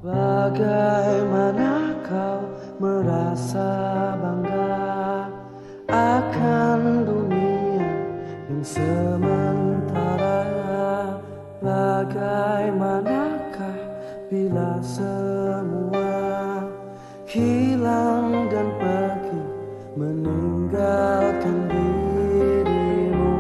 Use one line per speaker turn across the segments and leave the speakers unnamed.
Bagaimana kau merasa bangga akan dunia yang sementara? Bagaimanakah bila semua hilang dan pergi meninggalkan dirimu?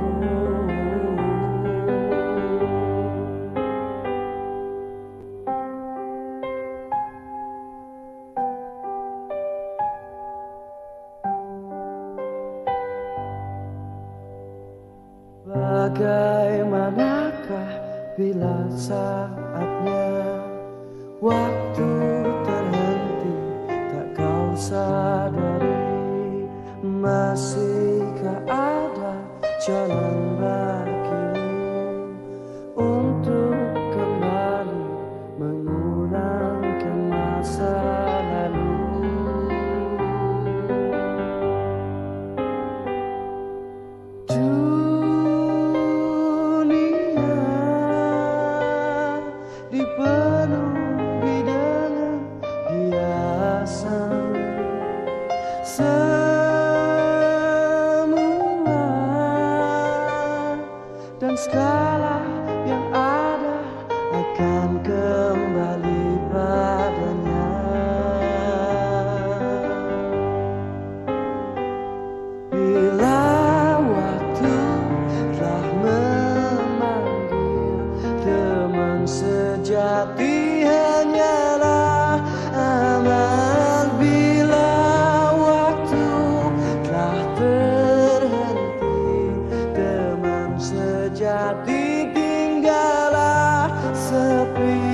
Bagaimanakah bila saatnya waktu terhenti, tak kau sadari? Masihkah ada jalan bagimu untuk kembali mengulangkan masa lalu? Dipenuhi dengan hiasan, semua dan segala yang ada akan kembali padanya. Bila waktu telah memanggil, teman sejati hanyalah amal. Bila waktu telah terhenti, teman sejati tinggallah sepi.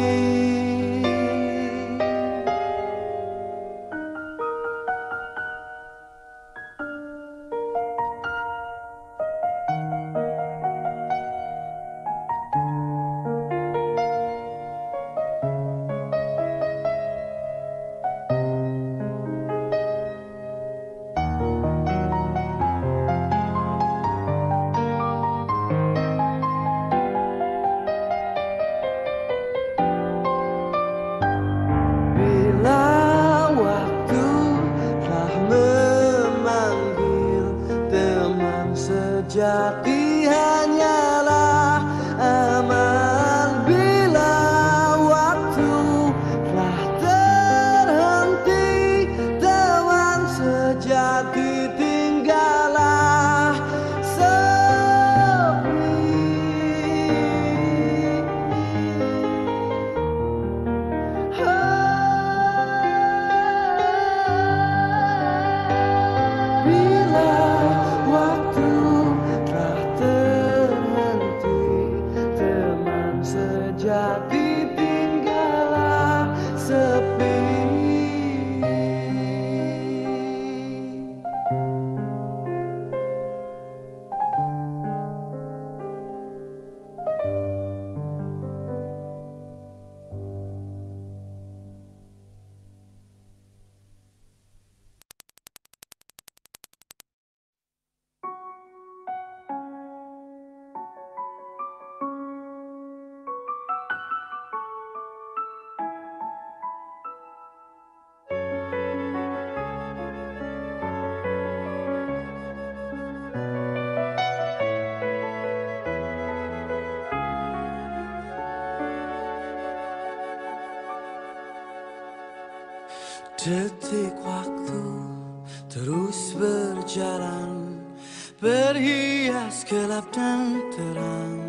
Detik waktu terus berjalan, berhias gelap dan terang,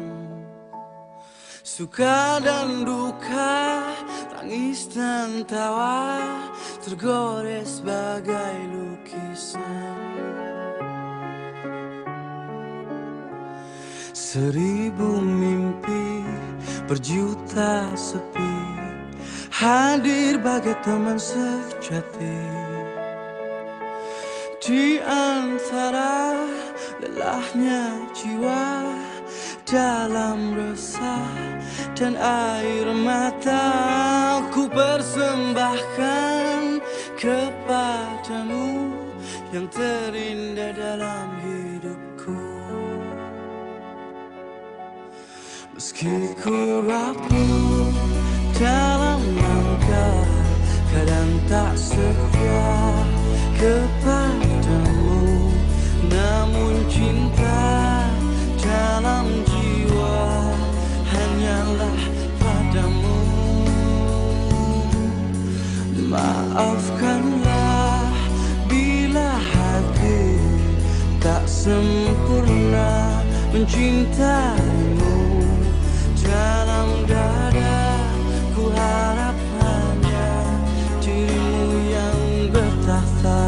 suka dan duka, tangis dan tawa, tergores bagai lukisan. 1000 mimpi berjuta sepi, hadir bagai teman sejati. Di antara lelahnya jiwa, dalam resah dan air mata, ku persembahkan kepadamu yang terindah dalam hidupku. Meski ku rapuh dalam langkah, kadang tak setia kepadamu, namun cinta dalam jiwa hanyalah padamu. Maafkanlah bila hati tak sempurna mencintaimu. Dalam dada ku harap hanya dirimu yang bertakhta.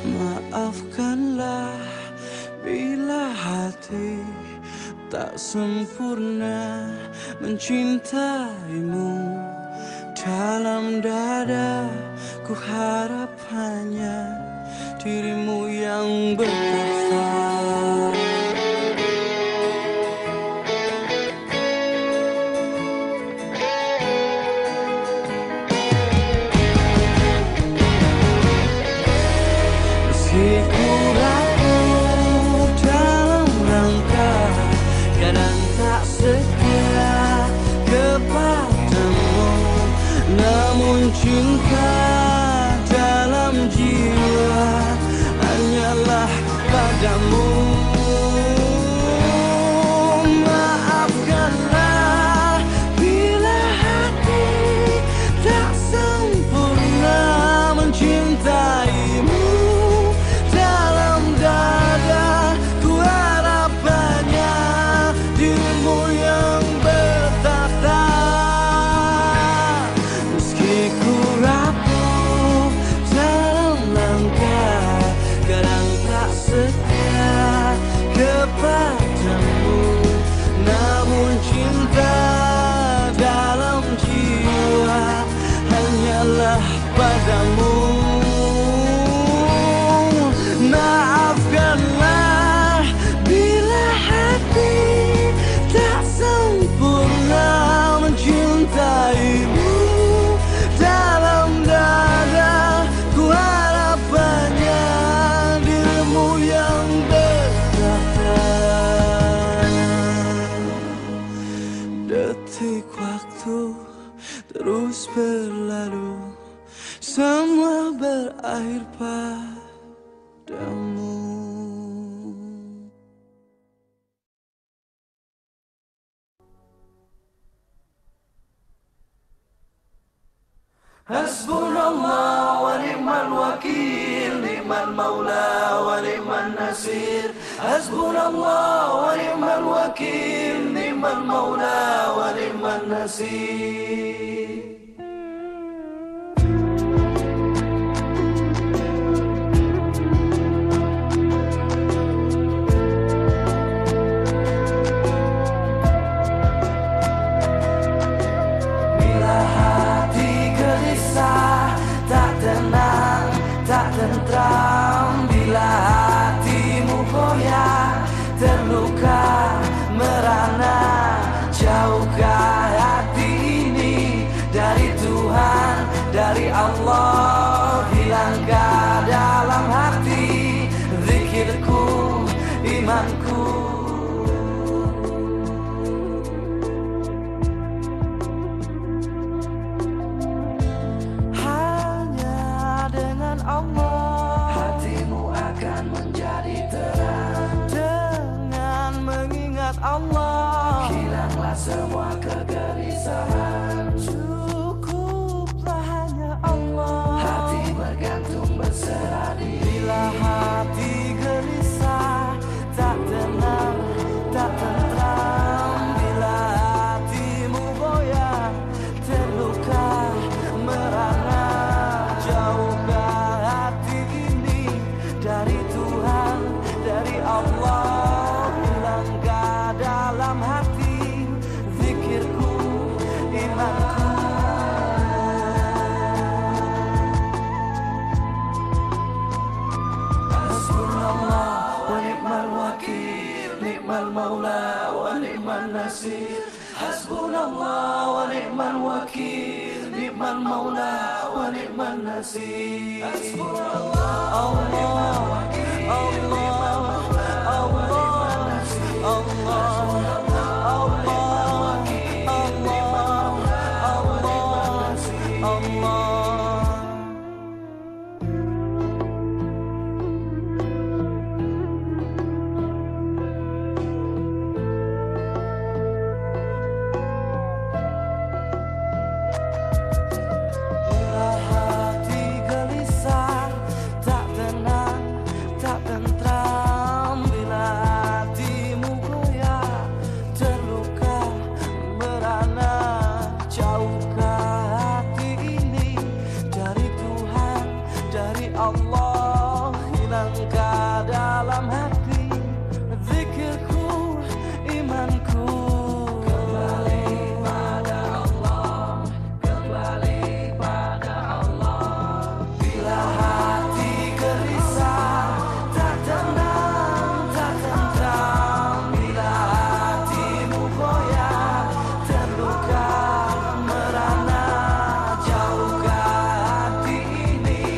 Maafkanlah bila hati tak sempurna mencintaimu. Dalam dada ku harap hanya dirimu yang bertakhta. Ku rapuh dalam langkah, kadang tak setia kepadamu, namun cinta dalam jiwa hanyalah padamu. Maafkanlah bila hati tak sempurna mencintaimu. Kepadamu, namun cinta dalam jiwa hanyalah padamu. Maafkanlah bila hati tak sempurna mencintaimu. Dalam dada ku harap hanya dirimu yang detik waktu terus berlalu, semua berakhir padamu. Hasbunallah wa ni'mal wakil, ni'mal maula wa ni'man nasir. Hasbunallah wa ni'mal wakil, ni'mal maula wa ni'man nasir. Tak tentram bila hatimu goyah, terluka merana. Jauhkah hati ini dari Tuhan, dari Allah? Hilangkah dalam hati zikirku, iman Allah, hatimu akan menjadi terang. Dengan mengingat Allah, hilanglah semua kegelisahan. Cukuplah hanya Allah, hati bergantung berserah diri. Bila hati gelisah, tak tenang, tak tentram. Bila hatimu goyah, terluka, merana, jauhkah hati ini dari Tuhan, dari Allah. Hilangkah dalam hati zikirku, imanku. Hasbunallah wa ni'mal wakil, ni'mal maula wa ni'mal nasir. Hasbunallah wa ni'mal wakil, ni'mal maula wa ni'mal nasir. Hasbunallah, Allah, Allah, Allah, Allah. Allah, hilangkah dalam hati zikirku, imanku. Kembali pada Allah, kembali pada Allah. Bila hati gelisah, tak tenang, tak tentram. Bila hatimu goyah, terluka, merana, jauhkah hati ini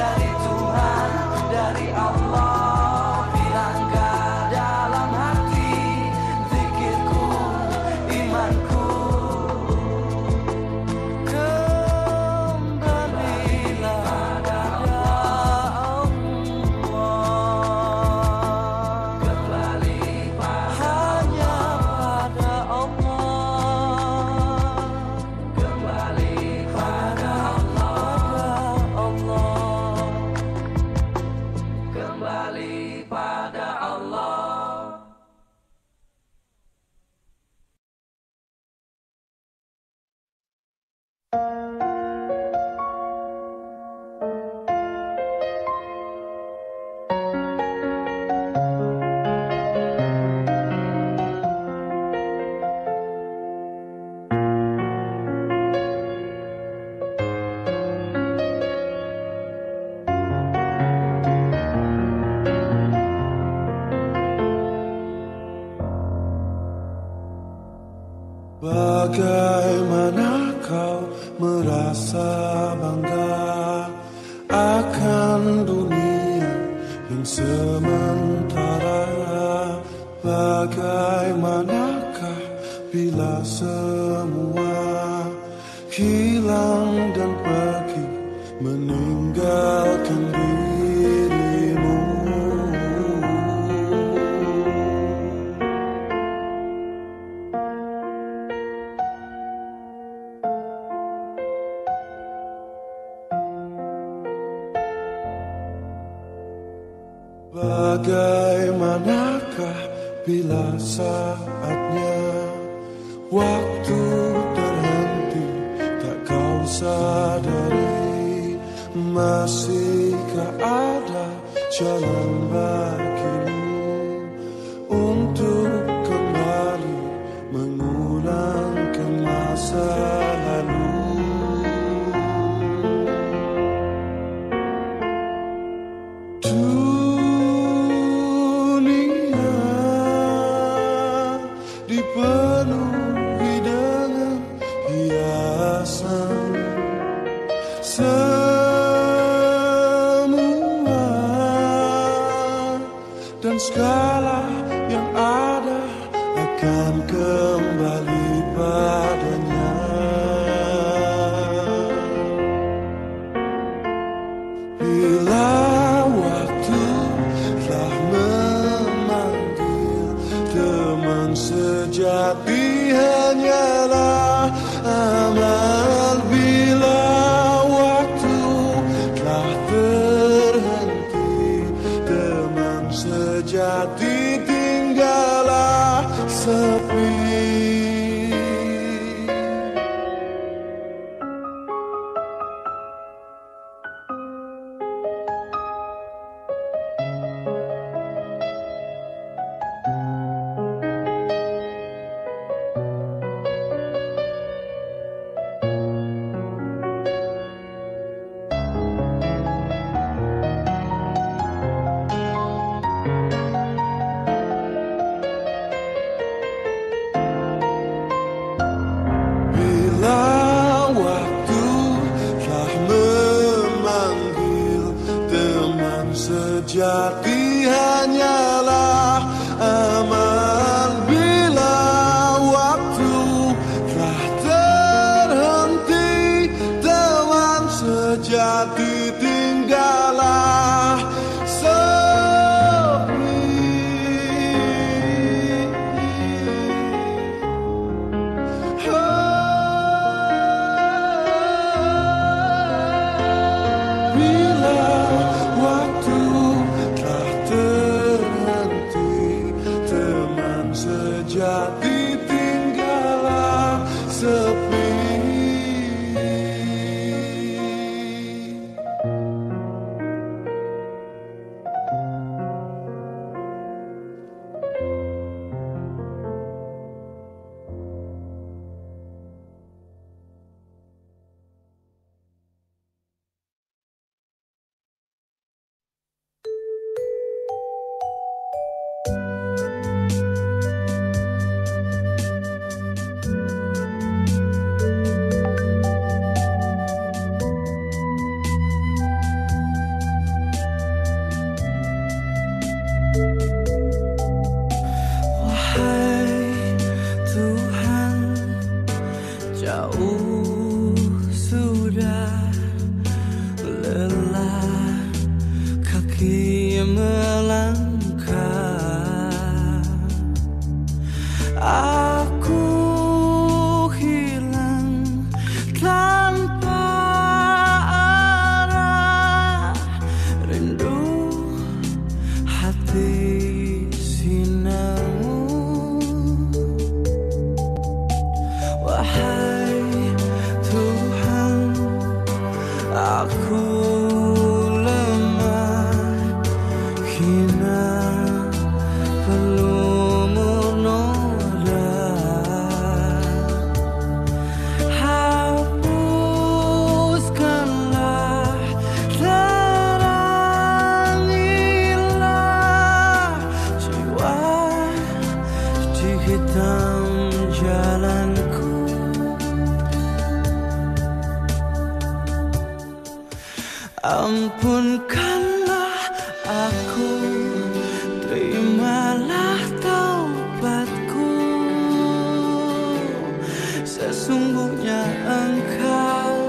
dari Tuhan, dari Allah. Hilangkah dalam hati zikirku, imanku. Kembalilah pada Allah, kembali hanya pada Allah, kembali pada Allah, kembali pada Allah.
Bagaimana kau merasa bangga akan dunia yang sementara? Bagaimanakah bila semua hilang dan pergi meninggalkan dirimu? Bagaimanakah bila saatnya waktu terhenti, tak kau sadari? Masihkah ada jalan bagimu untuk kembali mengulangkan masa lalu? Dipenuhi dengan hiasan, semua dan segala yang ada akan kembali padanya. sejati hanyalah aman. Bila waktu telah terhenti, teman sejati tinggallah sepi. Bila waktu telah terhenti, teman sejati tinggallah sepi.
Jauh sudah lelah kaki melangkah, aku hilang tanpa arah, rindu hati sinarmu. Wahai Tuhan, aku lemah, hina, belum noda. Hapuskanlah, terangilah jiwa di hitam jalanku. Ampunkanlah aku, terimalah taubatku. Sesungguhnya Engkau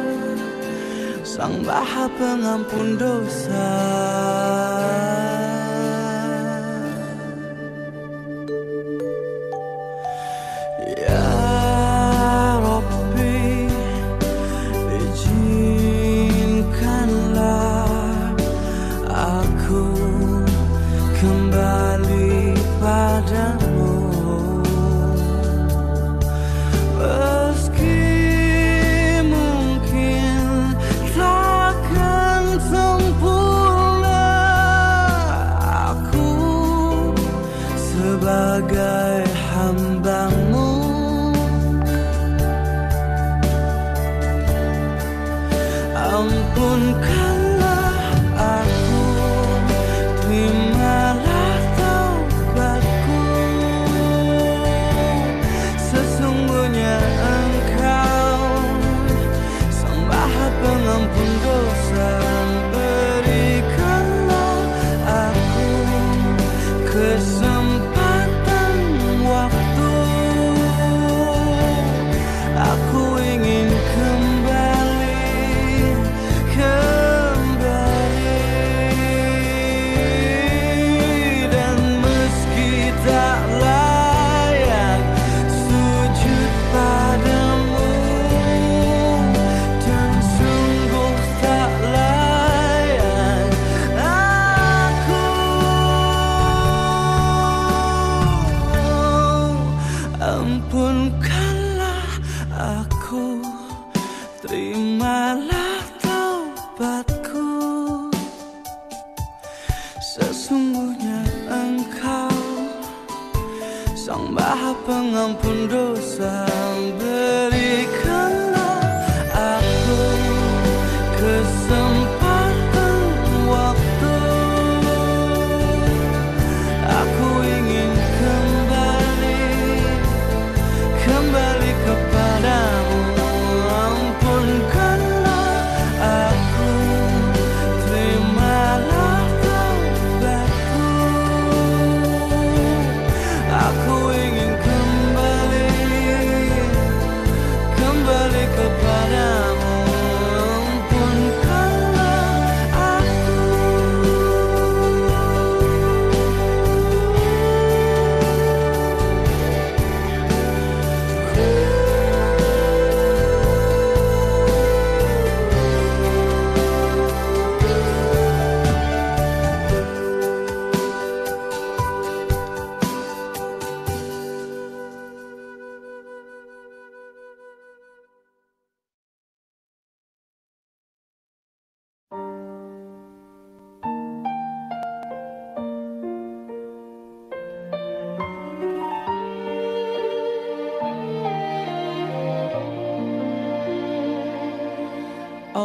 Sang Maha Pengampun dosa. Ya Rabbi, izinkanlah aku kembali padamu. Meski mungkin takkan sempurna, aku sebagai hamba-Mu. Ampunkanlah aku, terimalah taubatku. Sesungguhnya Engkau Sang Maha Pengampun dosa. Berikanlah aku kesempatan waktu, aku ingin dan meski tak layak sujud padamu, dan sungguh tak layak aku. Ampunkanlah aku, terimalah taubatku. Sesungguhnya Engkau Sang Maha Pengampun dosa. Berikanlah aku kesempatan waktu, aku ingin kembali kepadamu. Ampunkanlah aku,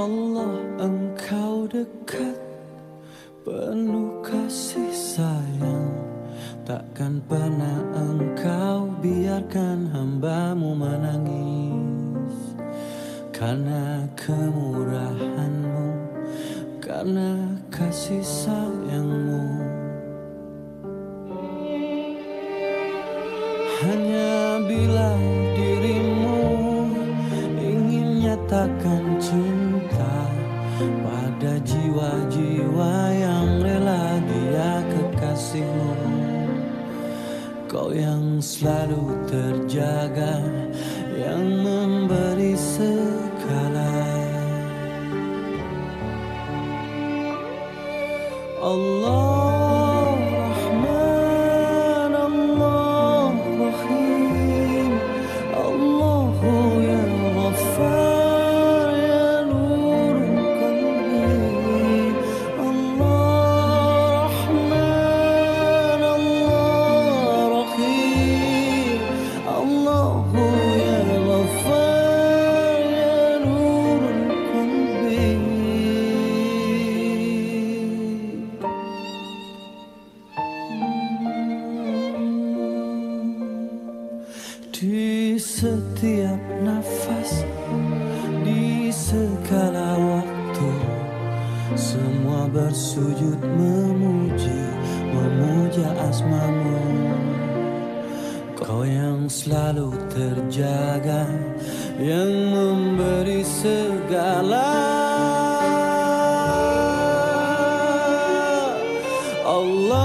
Allah engkau dekat, penuh kasih sayang. Takkan pernah engkau biarkan hamba-Mu menangis. Karena kemurahan-Mu, karena kasih sayang-Mu. Hanya bila dirimu ingin nyatakan cinta pada jiwa-jiwa yang rela dia kekasihmu, kau yang selalu terjaga, yang memberi segala. Allah Rahman, Allah Rahim, Allahu ya Ghaffar ya Nur qalbi. Allah Rahman, Allah Rahim, Allahu ya Ghaffar ya Nur qalbi. Di setiap nafas, di segala waktu, semua bersujud memuja asma-Mu. Kau yang selalu terjaga, yang memberi segala. Allah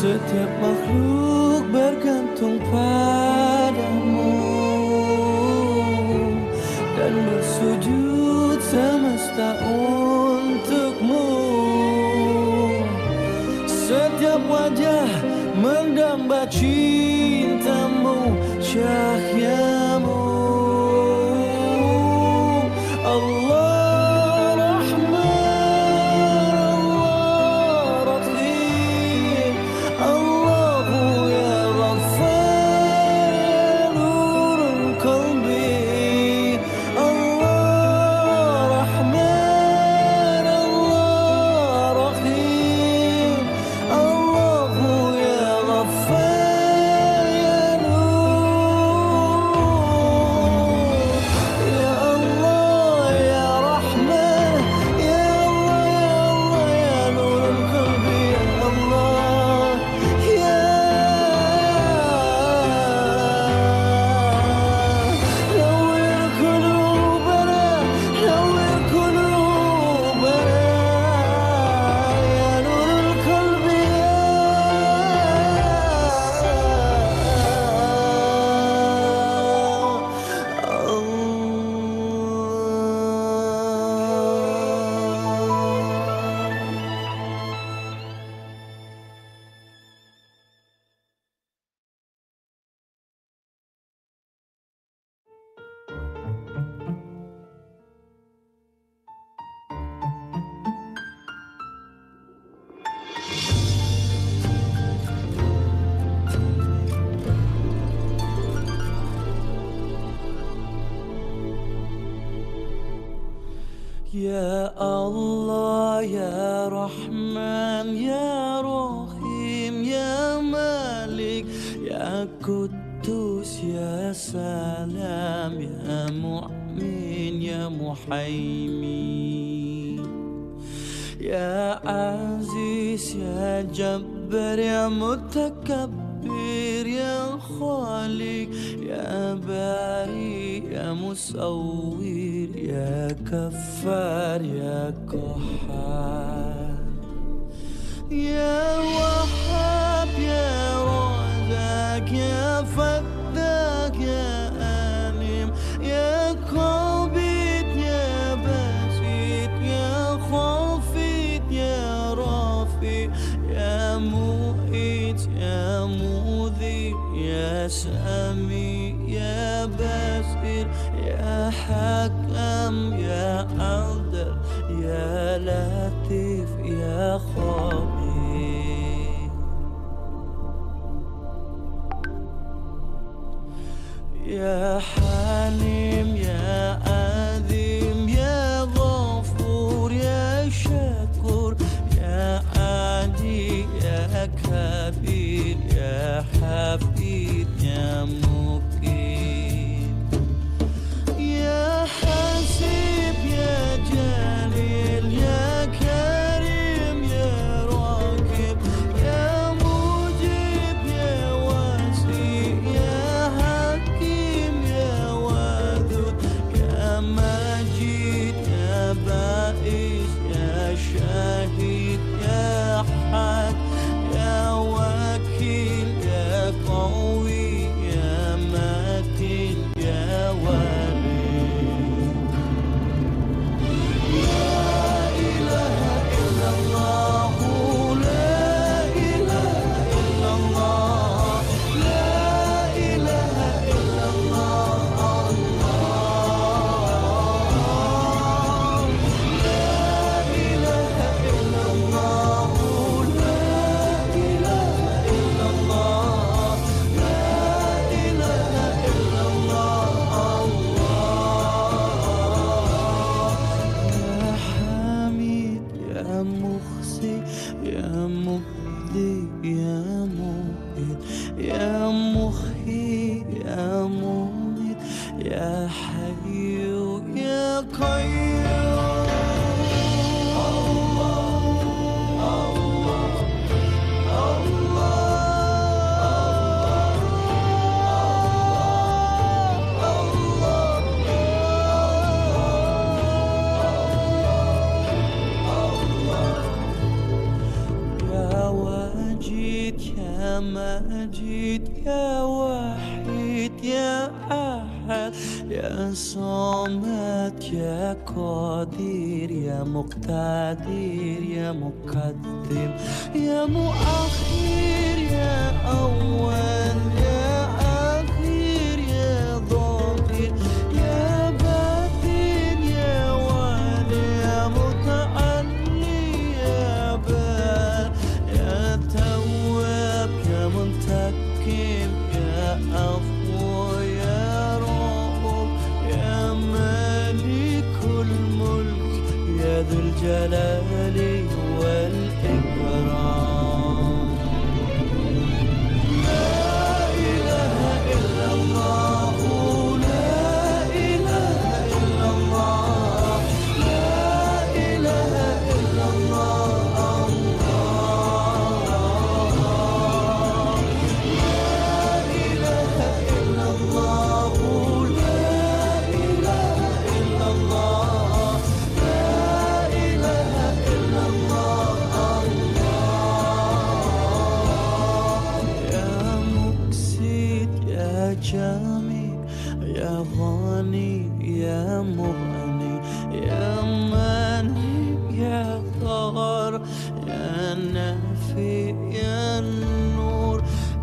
setiap makhluk bergantung padamu dan bersujud semesta untukmu. Setiap wajah mendamba cintamu, cahyamu. Allah Ya Allah, Ya Rahman, Ya Rahim, Ya Malik, Ya Quddus, Ya Salam, Ya Mu'min, Ya Muhaimin, Ya Aziz, Ya Jabbar, Ya Mutakabbir, Ya Khalik, Ya Bari, Ya Musawwir, Ya Kaffar, Ya Qahhar, Ya Wahhab, Ya Razak, Ya Fattah, Ya Alim, Ya Qabid, Ya Basit, سميع يا بصير يا حكم يا عدل يا لطيف يا خبير يا حليم يا عظيم يا غفور يا شكور يا عدي يا كبير يا حفيظ يا مقيم يا حسيب يا جليل يا كريم يا راقب يا مجيب يا واسع يا حكيم يا ودود يا مجيد يا بائس يا شهيد يا حق يا وكيل يا قوي يا متين يا ولي لا إله إلا الله لا إله إلا الله لا إله إلا الله لا إله إلا الله لا إله إلا الله لا إله إلا الله يا حميد يا مخزي يا مبدي يا مؤمن يا محيي يا مميت يا حي يا قيوم يا واجد يا مجيد يا وحيد يا أحد يا صمد يا قدير يا مقتدر يا مقدم يا مؤخر يا أول يا أخير يا ظاهر يا باطن يا والي يا متعلي يا بار يا تواب يا منتقم يا عفو يا رؤوف يا مالك الملك يا ذو الجلال والإكرام لا إله إلا الله لا إله إلا الله لا إله إلا الله لا إله إلا الله لا إله إلا الله لا إله إلا الله يا مقسط يا جميع يا غني يا مغني يا ماني يا ضار يا نافي يا نور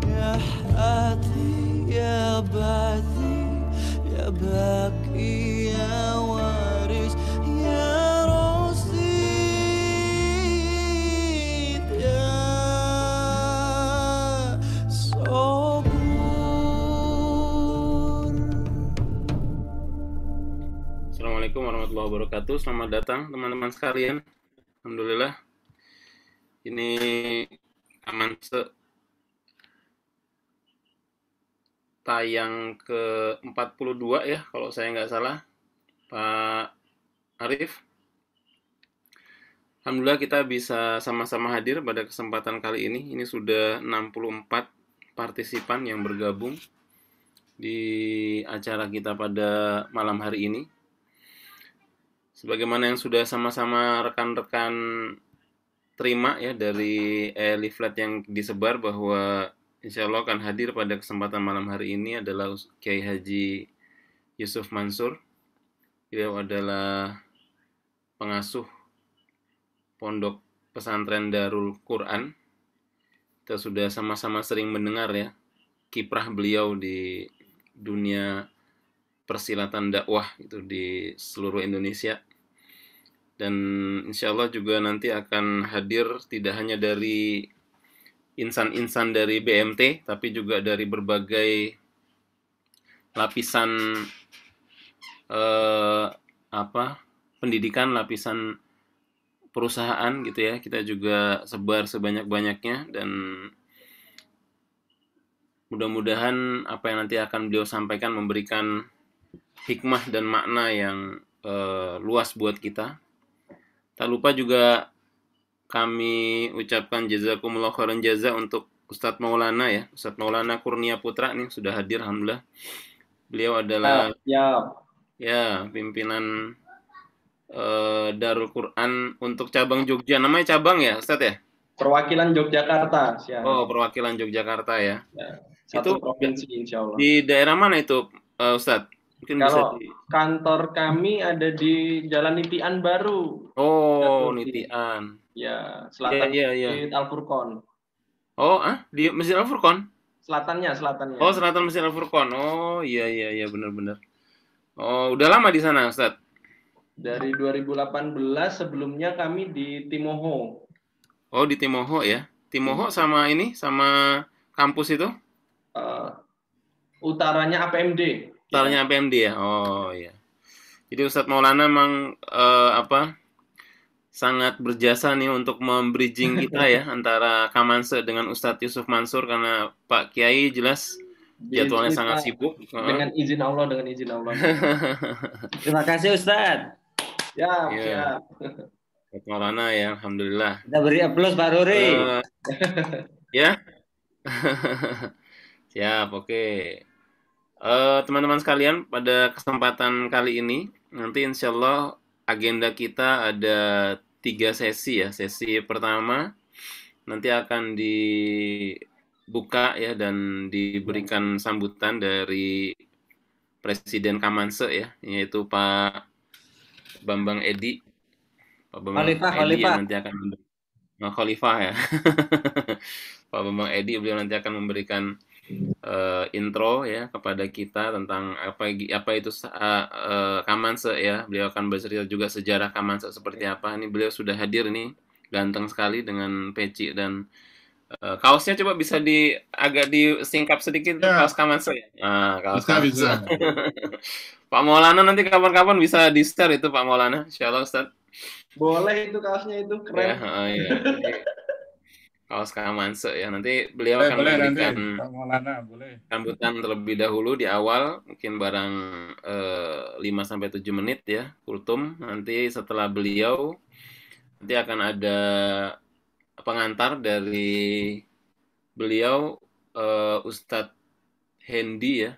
يا حادي يا بعثي يا باقي يا وارث يا رصيد يا صبور
Assalamualaikum warahmatullahi wabarakatuh. Selamat datang teman-teman sekalian. Alhamdulillah. Ini Amanse tayang ke-42 ya, kalau saya nggak salah, Pak Arif. Alhamdulillah kita bisa sama-sama hadir pada kesempatan kali ini. Ini sudah 64 partisipan yang bergabung di acara kita pada malam hari ini. Sebagaimana yang sudah sama-sama rekan-rekan terima ya dari leaflet yang disebar, bahwa insya Allah akan hadir pada kesempatan malam hari ini adalah Kiai Haji Yusuf Mansur. Beliau adalah pengasuh Pondok Pesantren Darul Quran. Kita sudah sama-sama sering mendengar ya kiprah beliau di dunia persilatan dakwah itu di seluruh Indonesia. Dan insya Allah juga nanti akan hadir tidak hanya dari insan-insan dari BMT, tapi juga dari berbagai lapisan pendidikan, lapisan perusahaan gitu ya. Kita juga sebar sebanyak-banyaknya, dan mudah-mudahan apa yang nanti akan beliau sampaikan memberikan hikmah dan makna yang luas buat kita. Tak lupa juga kami ucapkan jazakumullah khairan jaza untuk Ustadz Maulana ya, Ustadz Maulana Kurnia Putra nih sudah hadir, alhamdulillah. Beliau adalah ya pimpinan Darul Quran untuk cabang Jogja. Namanya cabang ya, Ustadz ya?
Perwakilan Yogyakarta.
Oh, perwakilan Yogyakarta ya.
Satu
itu
provinsi insya Allah.
Di daerah mana itu, Ustadz? Mungkin
kalau kantor kami ada di Jalan Nitian Baru.
Oh, Nitian.
Ya, selatan Masjid Al-Furqon.
Oh, di Masjid Al-Furqon?
Selatannya.
Oh, selatan Masjid Al-Furqon. Oh, iya benar-benar. Oh, udah lama di sana, Ustadz?
Dari 2018, sebelumnya kami di Timoho.
Oh, di Timoho ya. Timoho sama kampus itu?
Utaranya APMD.
Utaranya APMD ya. Oh, iya. Jadi Ustadz Maulana memang sangat berjasa nih untuk membridging kita ya antara Kamanse dengan Ustadz Yusuf Mansur, karena Pak Kiai jelas jadwalnya sangat sibuk.
Dengan izin Allah.
Terima kasih Ustadz.
Ya.
Ustadz Maulana ya, alhamdulillah.
Kita beri aplaus Pak Ruri.
Ya. Siap, oke. Teman-teman sekalian, pada kesempatan kali ini nanti insya Allah agenda kita ada 3 sesi ya. Sesi pertama nanti akan dibuka ya dan diberikan sambutan dari Presiden Kamanse ya, yaitu Pak Bambang Edi. Pak Bambang Edi yang nanti akan Khalifah ya. Pak Bambang Edi, beliau nanti akan memberikan intro ya kepada kita tentang apa itu Kamanse ya. Beliau akan bercerita juga sejarah Kamanse seperti apa. Ini beliau sudah hadir nih, ganteng sekali dengan peci dan kaosnya. Coba bisa agak disingkap sedikit ya. Kaos Kamanse ya. Kaos bisa. Pak Maulana nanti kapan-kapan bisa di-share itu Pak Maulana, insyaallah Ustaz.
Boleh itu kaosnya, itu keren.
Ya. Kaos Kamanse ya, nanti beliau akan memberikan sambutan terlebih dahulu di awal, mungkin barang 5-7 menit ya, kultum. Nanti setelah beliau nanti akan ada pengantar dari beliau, Ustadz Hendi ya,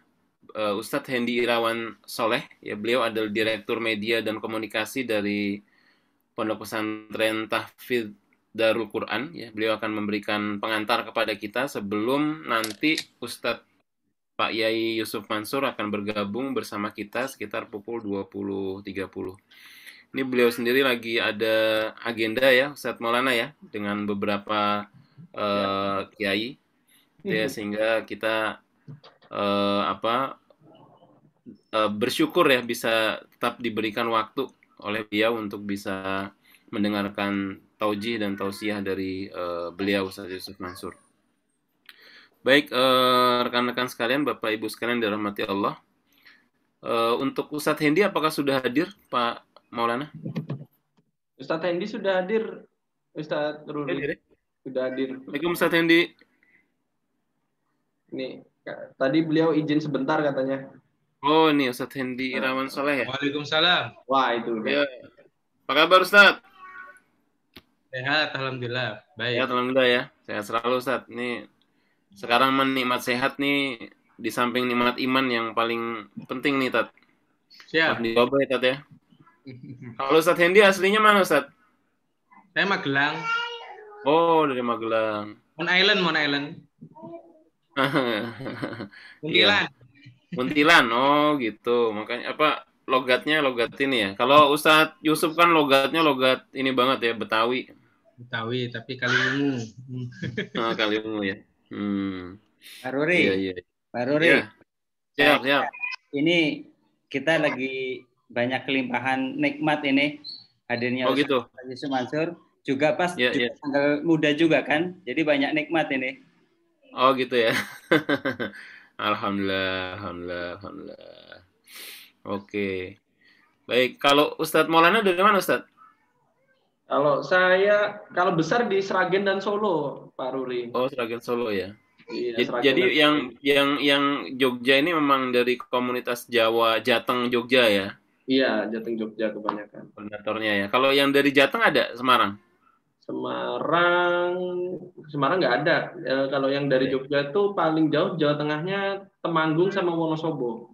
Ustadz Hendi Irawan Soleh ya. Beliau adalah Direktur Media dan Komunikasi dari Pondok Pesantren Tahfidz Darul Quran ya. Beliau akan memberikan pengantar kepada kita sebelum nanti Ustadz Pak Yai Yusuf Mansur akan bergabung bersama kita sekitar pukul 20.30. Ini beliau sendiri lagi ada agenda ya, Ustadz Maulana ya, dengan beberapa kiai ya, sehingga kita bersyukur ya bisa tetap diberikan waktu oleh beliau untuk bisa mendengarkan taujih dan tausiah dari beliau Ustaz Yusuf Mansur. Baik, rekan-rekan sekalian, Bapak Ibu sekalian dirahmati Allah. Untuk Ustadz Hendi apakah sudah hadir, Pak Maulana?
Ustadz Hendi sudah hadir, Ustadz Ruli. Sudah hadir.
Assalamualaikum Ustadz Hendi.
Nih, tadi beliau izin sebentar katanya.
Oh, ini Ustadz Hendi Irawan Soleh ya?
Waalaikumsalam.
Wah, itu.
Ya. Apa kabar Ustadz?
Sehat, alhamdulillah. Baik.
Ya, alhamdulillah ya. Sehat selalu Ustadz. Nih, sekarang nikmat sehat nih, di samping nikmat iman yang paling penting nih, Tat.
Siap.
Dicoba ya, Tat ya. Kalau Ustadz Hendi aslinya mana, Ustadz?
Saya Magelang.
Oh, dari Magelang.
Mon Island. Muntilan.
Muntilan, oh gitu. Makanya logatnya logat ini ya. Kalau Ustadz Yusuf kan logatnya logat ini banget ya, Betawi, tapi
tapi Kaliungu.
Kaliungu ya.
Pak Ruri,
Iya, iya.
Pak Ruri,
Iya. Siap, siap.
ini kita lagi banyak kelimpahan nikmat ini hadirnya
Oh gitu.
Ustaz Yusuf Mansur juga pas
Iya,
juga
iya.
tanggal muda juga kan, jadi banyak nikmat ini.
Oh gitu ya. Alhamdulillah, alhamdulillah, alhamdulillah. Oke. Baik, kalau Ustadz Maulana dari mana Ustadz?
Kalau saya, kalau besar di Sragen dan Solo, Pak Ruri.
Oh, Sragen Solo ya.
Iya, Sragen
Jadi
dan Solo.
yang Jogja ini memang dari komunitas Jawa Jateng Jogja ya,
Iya, Jateng Jogja kebanyakan.
koordinatornya ya. Kalau yang dari Jateng ada Semarang?
Semarang, Semarang nggak ada. Kalau yang dari
Ada ya?
Jogja itu paling jauh Jawa Tengahnya Temanggung sama Wonosobo.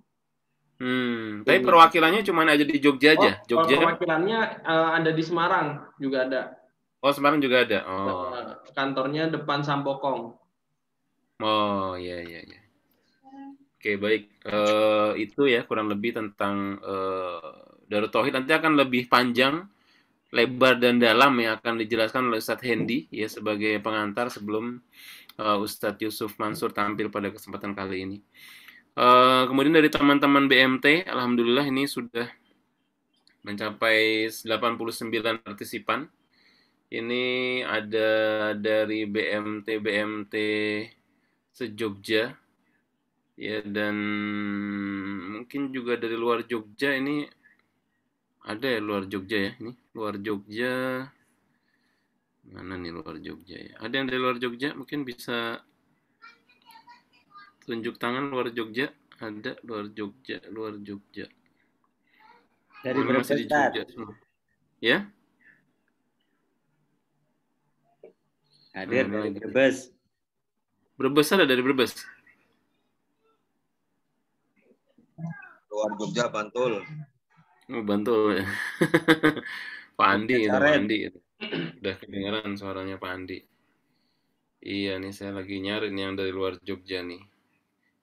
Tapi perwakilannya cuma ada di Jogja
Oh,
aja. Jogja.
perwakilannya ada di Semarang juga ada.
Oh, Semarang juga ada. Oh.
Kantornya depan Sampokong.
Oh, iya, iya, iya. Oke, baik. Itu ya kurang lebih tentang Darut Tauhid. Nanti akan lebih panjang, lebar dan dalam yang akan dijelaskan oleh Ustadz Hendy ya sebagai pengantar sebelum Ustadz Yusuf Mansur tampil pada kesempatan kali ini. Kemudian dari teman-teman BMT, alhamdulillah ini sudah mencapai 89 partisipan. Ini ada dari BMT se-Jogja ya, dan mungkin juga dari luar Jogja. Ini ada ya luar Jogja ya, ini luar Jogja. Mana nih luar Jogja ya? Ada yang dari luar Jogja, mungkin bisa tunjuk tangan luar Jogja. Ada luar Jogja, luar Jogja.
Dari
Mana masih di Jogja semua? Ya?
Hadir dari Brebes.
Brebes ada dari Brebes.
Luar Jogja, Bantul.
Oh, Bantul ya. Pak Andi itu, Pak Andi itu. Udah kedengaran suaranya Pak Andi. Iya nih, saya lagi nyari nih yang dari luar Jogja nih.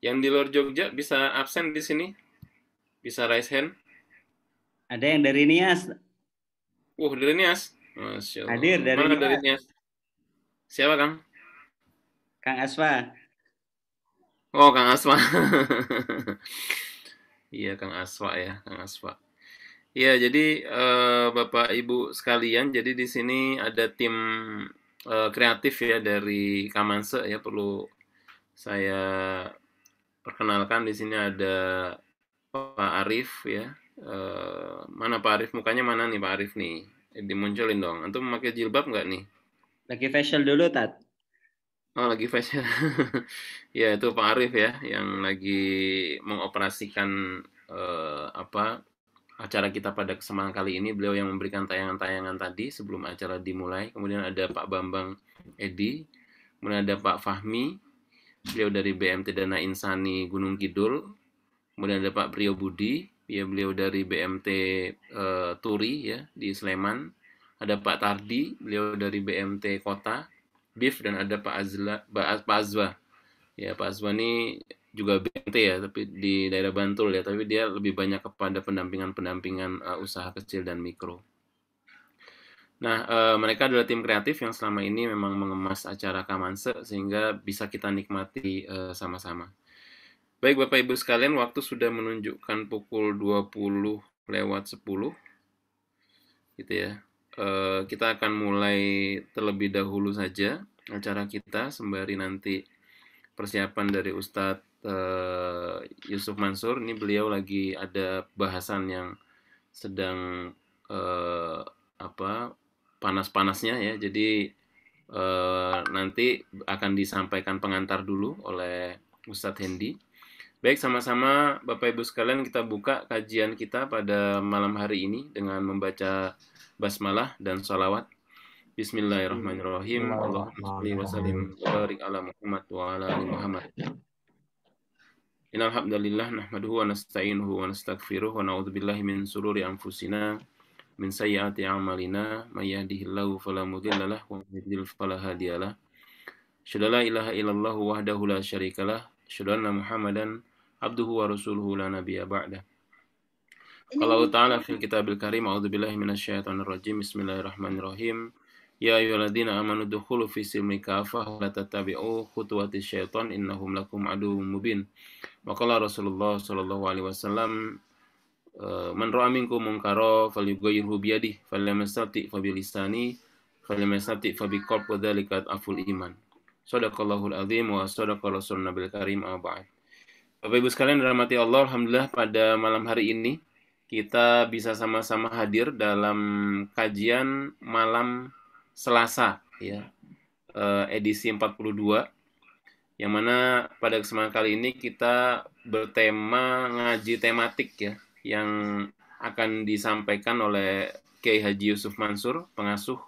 Yang di luar Jogja bisa absen di sini? Bisa raise hand?
Ada yang dari Nias.
Dari Nias. Masya Allah.
Hadir dari
Mana
Nias.
dari Nias? Siapa, Kang?
Kang Asfa.
Oh, Kang Asfa. Iya, Kang Asfa ya, Kang Asfa. Iya, jadi Bapak Ibu sekalian, jadi di sini ada tim kreatif ya dari Kamanse ya, perlu saya perkenalkan. Di sini ada Pak Arif ya. Mana Pak Arif, mukanya mana nih Pak Arif nih? Dimunculin dong. Antum memakai jilbab nggak nih?
Lagi facial dulu, Tat.
Oh, lagi facial. Ya, itu Pak Arif ya, yang lagi mengoperasikan acara kita pada kesempatan kali ini. Beliau yang memberikan tayangan-tayangan tadi sebelum acara dimulai. Kemudian ada Pak Bambang Edi, kemudian ada Pak Fahmi, beliau dari BMT Dana Insani Gunung Kidul. Kemudian ada Pak Priyo Budi, ya beliau dari BMT Turi ya di Sleman. Ada Pak Tardi, beliau dari BMT Kota BIF, dan ada Pak Azwa. Ya, Pak Azwa ini juga BMT ya, tapi di daerah Bantul ya, tapi dia lebih banyak kepada pendampingan usaha kecil dan mikro. Nah, mereka adalah tim kreatif yang selama ini memang mengemas acara Kamanse sehingga bisa kita nikmati sama-sama. Baik Bapak Ibu sekalian, waktu sudah menunjukkan pukul 20:10 gitu ya. Kita akan mulai terlebih dahulu saja acara kita sembari nanti persiapan dari Ustadz Yusuf Mansur. Ini beliau lagi ada bahasan yang sedang panas-panasnya ya. Jadi nanti akan disampaikan pengantar dulu oleh Ustadz Hendy. Baik, sama-sama Bapak Ibu sekalian, kita buka kajian kita pada malam hari ini dengan membaca basmalah dan sholawat. Bismillahirrahmanirrahim. Allahumma shalli wa sallim wa barik ala Muhammad wa ala ali Muhammad. Innal hamdalillah nahmaduhu wa nasta'inuhu wa nastaghfiruh wa na'udzu billahi min shururi anfusina min sayyiati a'malina may yahdihillahu fala mudilla lahu wa may yudlil fala hadiyalah. Asyhadu an la ilaha illallah wahdahu la syarikalah, asyhadu anna Muhammadan abduhu wa rasuluhu la nabiyya ba'da. Qala ta'ala fil kitabil karim, a'udzu billahi minasyaitonir rajim. Bismillahirrahmanirrahim. Ya ayyuhalladzina amanu dukhulu fi silmi kafah wa la tattabi'u khutuwatis syaitan innahum lakum aduwwum mubin. Wa qala Rasulullah sallallahu alaihi wasallam man ra'a minkum munkara falyughayyirhu bi yadihi falam yastati' fa bi lisani falam yastati' fa bi qalbi wa dzalika aful iman. Shadaqallahul azim wa shadaqa rasulun nabil karim amma ba'd. Bapak Ibu sekalian dirahmati Allah, alhamdulillah pada malam hari ini kita bisa sama-sama hadir dalam kajian malam Selasa ya, edisi 42, yang mana pada kesempatan kali ini kita bertema ngaji tematik ya, yang akan disampaikan oleh Kiai Haji Yusuf Mansur, pengasuh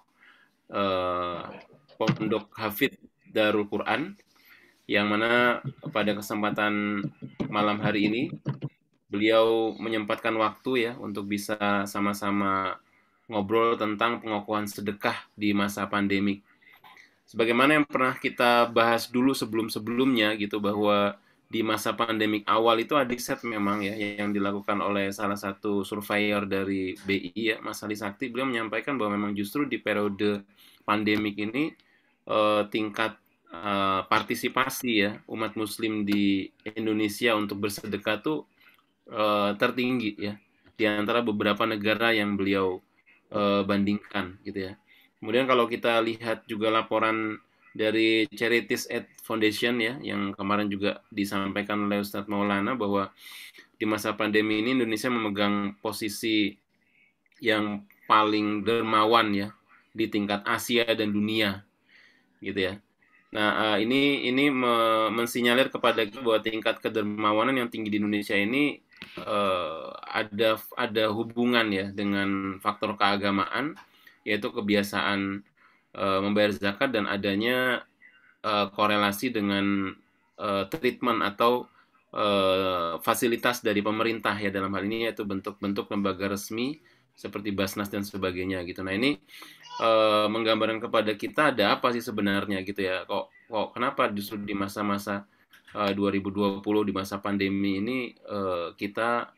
Pondok Hafidz Darul Quran, yang mana pada kesempatan malam hari ini beliau menyempatkan waktu ya untuk bisa sama-sama ngobrol tentang pengokohan sedekah di masa pandemik. Sebagaimana yang pernah kita bahas dulu sebelum-sebelumnya gitu, bahwa di masa pandemik awal itu ada riset memang ya yang dilakukan oleh salah satu surveyor dari BI ya, Mas Ali Sakti. Beliau menyampaikan bahwa memang justru di periode pandemik ini tingkat partisipasi ya umat muslim di Indonesia untuk bersedekah tuh tertinggi ya di antara beberapa negara yang beliau bandingkan gitu ya. Kemudian kalau kita lihat juga laporan dari Charities Aid Foundation ya, yang kemarin juga disampaikan oleh Ustadz Maulana, bahwa di masa pandemi ini Indonesia memegang posisi yang paling dermawan ya di tingkat Asia dan dunia gitu ya. Nah, ini mensinyalir kepada kita bahwa tingkat kedermawanan yang tinggi di Indonesia ini ada hubungan ya dengan faktor keagamaan, yaitu kebiasaan membayar zakat dan adanya korelasi dengan treatment atau fasilitas dari pemerintah ya, dalam hal ini yaitu bentuk-bentuk lembaga resmi seperti Basnas dan sebagainya gitu. Nah, ini menggambarkan kepada kita ada apa sih sebenarnya gitu ya, kok kenapa justru di masa-masa 2020 di masa pandemi ini kita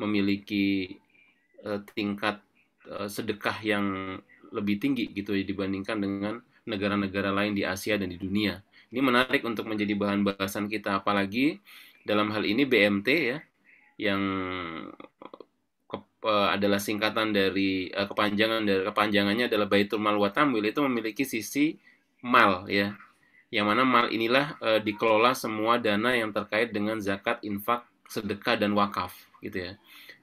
memiliki tingkat sedekah yang lebih tinggi gitu dibandingkan dengan negara-negara lain di Asia dan di dunia. Ini menarik untuk menjadi bahan bahasan kita, apalagi dalam hal ini BMT ya, yang adalah singkatan dari kepanjangannya adalah Baitul Mal wa Tamwil, itu memiliki sisi mal ya, yang mana mal inilah dikelola semua dana yang terkait dengan zakat, infak, sedekah dan wakaf gitu ya.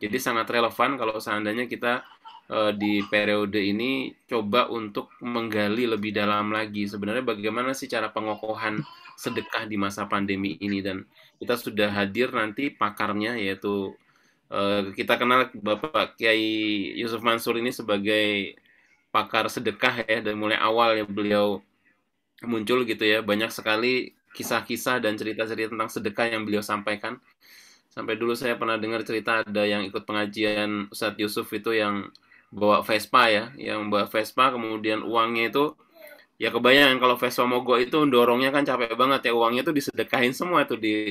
Jadi sangat relevan kalau seandainya kita di periode ini coba untuk menggali lebih dalam lagi sebenarnya bagaimana sih cara pengokohan sedekah di masa pandemi ini, dan kita sudah hadir nanti pakarnya, yaitu kita kenal Bapak Kiai Yusuf Mansur ini sebagai pakar sedekah ya, dan mulai awal ya beliau muncul gitu ya, banyak sekali kisah-kisah dan cerita-cerita tentang sedekah yang beliau sampaikan. Sampai dulu saya pernah dengar cerita ada yang ikut pengajian Ustadz Yusuf itu yang bawa Vespa ya, yang bawa Vespa kemudian uangnya itu ya, kebayang kalau Vespa mogok itu dorongnya kan capek banget ya, uangnya itu disedekahin semua tuh di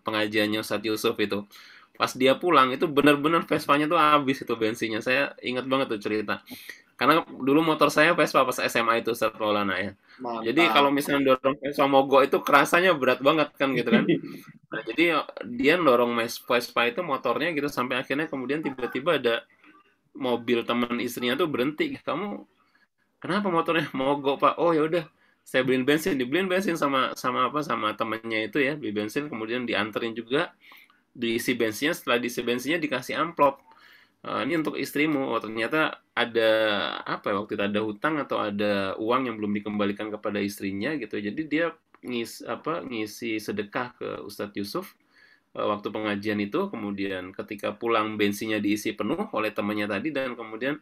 pengajiannya Ustadz Yusuf itu. Pas dia pulang itu benar-benar Vespanya tuh habis itu bensinnya. Saya ingat banget tuh cerita. Karena dulu motor saya Vespa pas SMA itu, Ustadz Maulana ya.
Mantap.
Jadi kalau misalnya dorong Vespa mogok itu kerasanya berat banget kan gitu kan. Nah, jadi dia dorong Vespa itu motornya gitu sampai akhirnya kemudian tiba-tiba ada mobil teman istrinya tuh berhenti. Kamu kenapa motornya mogok, Pak? Oh ya udah, saya dibeliin bensin sama temannya itu ya, beli bensin kemudian dianterin juga, diisi bensinnya, setelah diisi bensinnya dikasih amplop. Ini untuk istrimu. Oh, ternyata ada apa ya, waktu itu ada hutang atau ada uang yang belum dikembalikan kepada istrinya gitu. Jadi dia ngisi sedekah ke Ustadz Yusuf waktu pengajian itu, kemudian ketika pulang bensinnya diisi penuh oleh temannya tadi, dan kemudian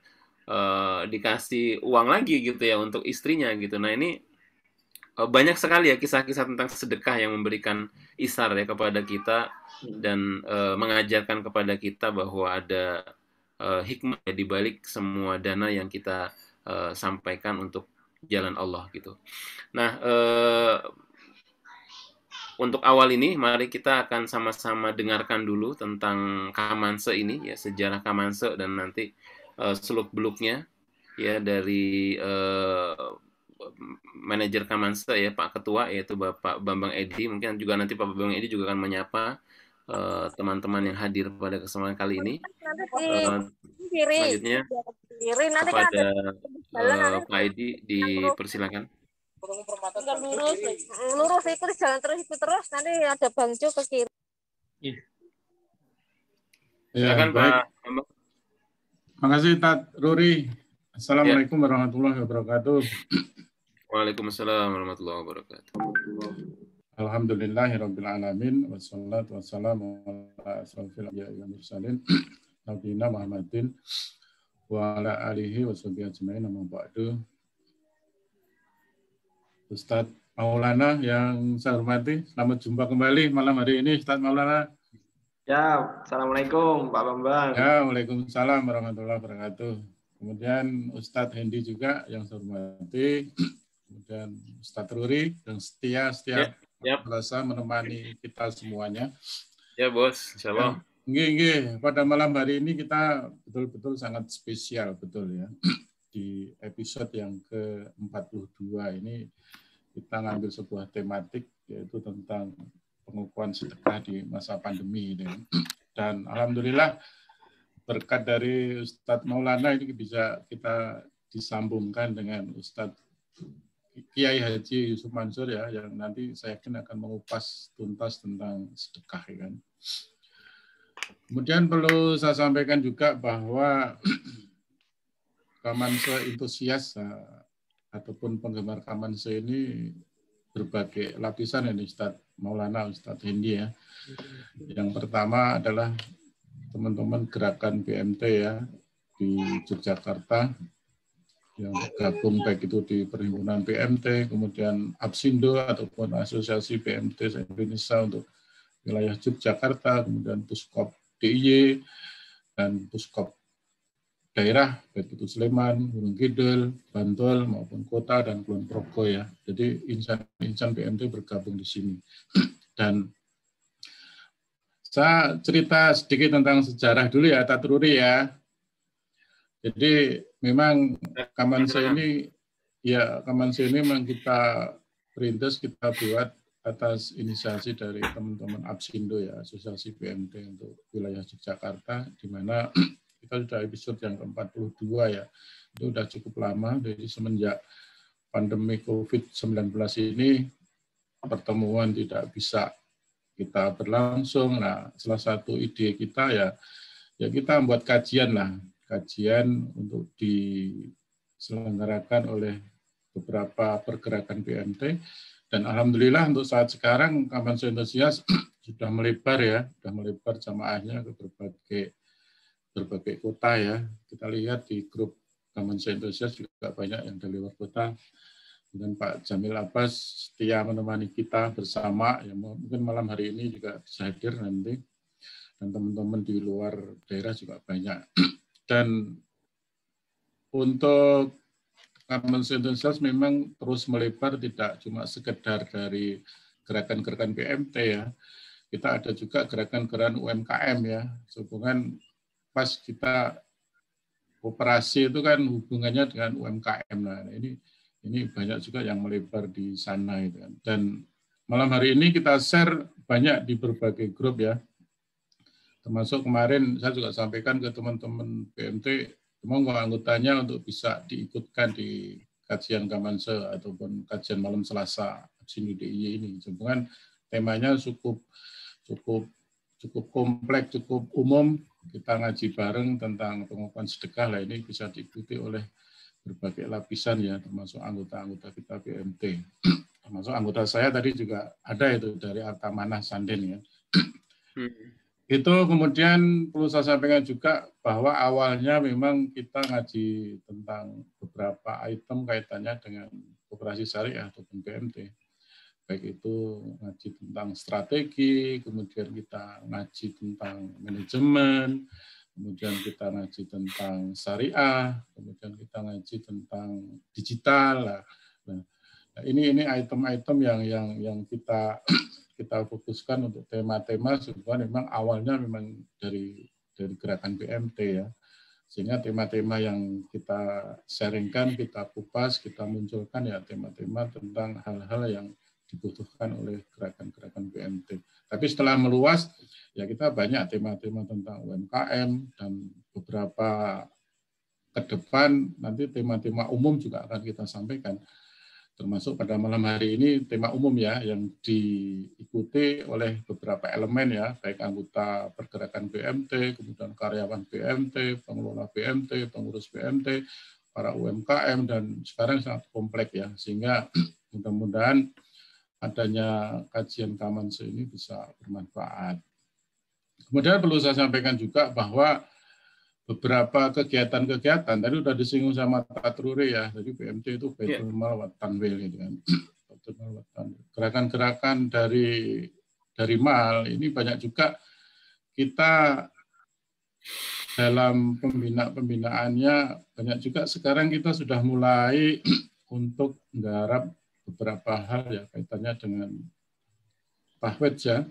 dikasih uang lagi gitu ya untuk istrinya gitu. Nah, ini banyak sekali ya kisah-kisah tentang sedekah yang memberikan isar ya kepada kita dan mengajarkan kepada kita bahwa ada hikmah di balik semua dana yang kita sampaikan untuk jalan Allah gitu. Nah, untuk awal ini mari kita akan sama-sama dengarkan dulu tentang Kamanse ini ya, sejarah Kamanse dan nanti seluk-beluknya. ya dari manajer Kamanse ya Pak Ketua yaitu Bapak Bambang Edi. Mungkin juga nanti Pak Bambang Edi juga akan menyapa teman-teman yang hadir pada kesempatan kali ini. Selanjutnya kepada Pak Edi dipersilakan.
Lurus ikut jalan terus nanti ada Bang Jo ke kiri.
Silakan
baik.
Pak Bambang.
Terima kasih Tat Ruri. Assalamualaikum warahmatullahi wabarakatuh.
Waalaikumsalam warahmatullahi wabarakatuh.
Alhamdulillahirabbil alamin wassalatu wassalamu ala asrofil anbiya'i wal mursalin nabiyina Muhammadin wa ala alihi washabihi ajmain amma ba'du. Ustadz Maulana yang saya hormati, selamat jumpa kembali malam hari ini Ustadz Maulana.
Ya, Assalamualaikum Pak Bambang.
Ya, Waalaikumsalam warahmatullahi wabarakatuh. Kemudian Ustadz Hendi juga yang saya hormati. Kemudian Ustadz Ruri yang setia merasa menemani kita semuanya.
Ya bos, insya Allah.
Pada malam hari ini kita betul-betul sangat spesial betul ya. Di episode yang ke-42 ini kita ngambil sebuah tematik yaitu tentang pengukuhan sedekah di masa pandemi ini. Dan alhamdulillah berkat dari Ustadz Maulana ini bisa kita disambungkan dengan Ustadz Kiai Haji Yusuf Mansur ya, yang nanti saya yakin akan mengupas tuntas tentang sedekah ya kan. Kemudian perlu saya sampaikan juga bahwa Kamanse entusias ataupun penggemar Kamanse ini berbagai lapisan ini Ustadz Maulana, Ustadz Hendi ya. Yang pertama adalah teman-teman gerakan PMT ya di Yogyakarta yang gabung baik itu di Perhimpunan PMT, kemudian APSINDO ataupun Asosiasi PMT Indonesia untuk wilayah Yogyakarta, kemudian Puskop DIY dan Puskop daerah baik itu Sleman, Gunung Kidul, Bantul maupun kota dan Kulon Progo ya. Jadi insan PMT bergabung di sini. Dan saya cerita sedikit tentang sejarah dulu ya, Tat Ruri ya. Jadi memang Kamanse ini memang kita perintis, kita buat atas inisiasi dari teman-teman APSINDO ya, Asosiasi PMT untuk wilayah Yogyakarta, di mana kita sudah episode yang ke-42 ya. Itu sudah cukup lama, jadi semenjak pandemi COVID-19 ini pertemuan tidak bisa kita berlangsung. Nah, salah satu ide kita ya kita membuat kajian untuk diselenggarakan oleh beberapa pergerakan PMT, dan alhamdulillah untuk saat sekarang Kamanse Entusias sudah melebar jamaahnya ke berbagai kota ya. Kita lihat di grup Kamanse Entusias juga banyak yang dari luar kota. Dan Pak Jamil Abbas setia menemani kita bersama, ya mungkin malam hari ini juga bisa hadir nanti. Dan teman-teman di luar daerah juga banyak. Dan untuk Kamanse Entusias memang terus melebar, tidak cuma sekedar dari gerakan-gerakan PMT ya. Kita ada juga gerakan-gerakan UMKM ya. Sehubungan pas kita operasi itu kan hubungannya dengan UMKM. Nah, ini banyak juga yang melebar di sana gitu kan. Dan malam hari ini kita share banyak di berbagai grup ya. Termasuk kemarin saya juga sampaikan ke teman-teman PMT, monggo anggotanya untuk bisa diikutkan di kajian Kamanse ataupun kajian malam Selasa APSINDO DIY ini. Sebenarnya temanya cukup kompleks, cukup umum. Kita ngaji bareng tentang pengukuhan sedekah lah, ini bisa diikuti oleh berbagai lapisan ya, termasuk anggota-anggota kita PMT. Termasuk anggota saya tadi juga ada itu dari Artamanah Sanden ya. Itu kemudian perlu saya sampaikan juga bahwa awalnya memang kita ngaji tentang beberapa item kaitannya dengan koperasi syariah ataupun PMT. Baik itu ngaji tentang strategi, kemudian kita ngaji tentang manajemen, kemudian kita ngaji tentang syariah, kemudian kita ngaji tentang digital. Nah, ini item-item yang kita fokuskan untuk tema-tema, sebenarnya memang awalnya memang dari gerakan PMT ya. Sehingga tema-tema yang kita sharingkan, kita kupas, kita munculkan ya tema-tema tentang hal-hal yang dibutuhkan oleh gerakan-gerakan PMT. Tapi setelah meluas, ya kita banyak tema-tema tentang UMKM dan beberapa ke depan nanti tema-tema umum juga akan kita sampaikan. Termasuk pada malam hari ini tema umum ya yang diikuti oleh beberapa elemen ya, baik anggota pergerakan PMT, kemudian karyawan PMT, pengelola PMT, pengurus PMT, para UMKM, dan sekarang sangat kompleks ya, sehingga mudah-mudahan adanya kajian Kamanse ini bisa bermanfaat. Kemudian perlu saya sampaikan juga bahwa beberapa kegiatan-kegiatan tadi sudah disinggung sama Tatruri ya, jadi PMT itu Baitul Mal wa Tanwil gitu kan. Gerakan-gerakan dari mal ini banyak juga kita dalam pembinaannya, banyak juga sekarang kita sudah mulai untuk menggarap beberapa hal ya kaitannya dengan tahfidz ya,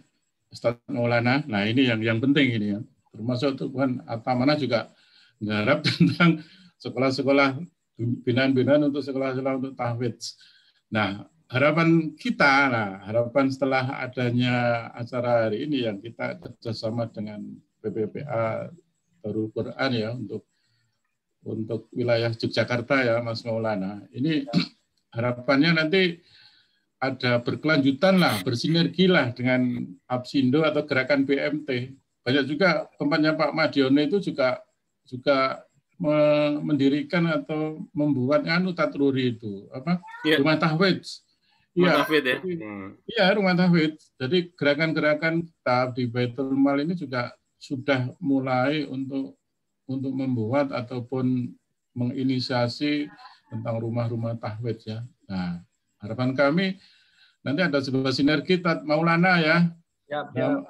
Ustaz Maulana. Nah ini yang penting ini ya. Termasuk Tuhan Atamana juga mengharap tentang sekolah-sekolah binaan-binaan untuk sekolah-sekolah untuk tahfidz. Nah, harapan setelah adanya acara hari ini yang kita kerjasama dengan PPPA Darul Quran ya untuk wilayah Yogyakarta ya Mas Maulana. Ini harapannya nanti ada berkelanjutan lah, bersinergi lah dengan Absindo atau gerakan PMT. Banyak juga tempatnya Pak Madiono itu juga mendirikan atau membuat Tatruri itu rumah tahfidz. Iya, rumah tahfidz. Jadi gerakan-gerakan di Baitul Mal ini juga sudah mulai untuk membuat ataupun menginisiasi tentang rumah-rumah tahfidz ya. Nah, harapan kami nanti ada sebuah sinergi Maulana ya.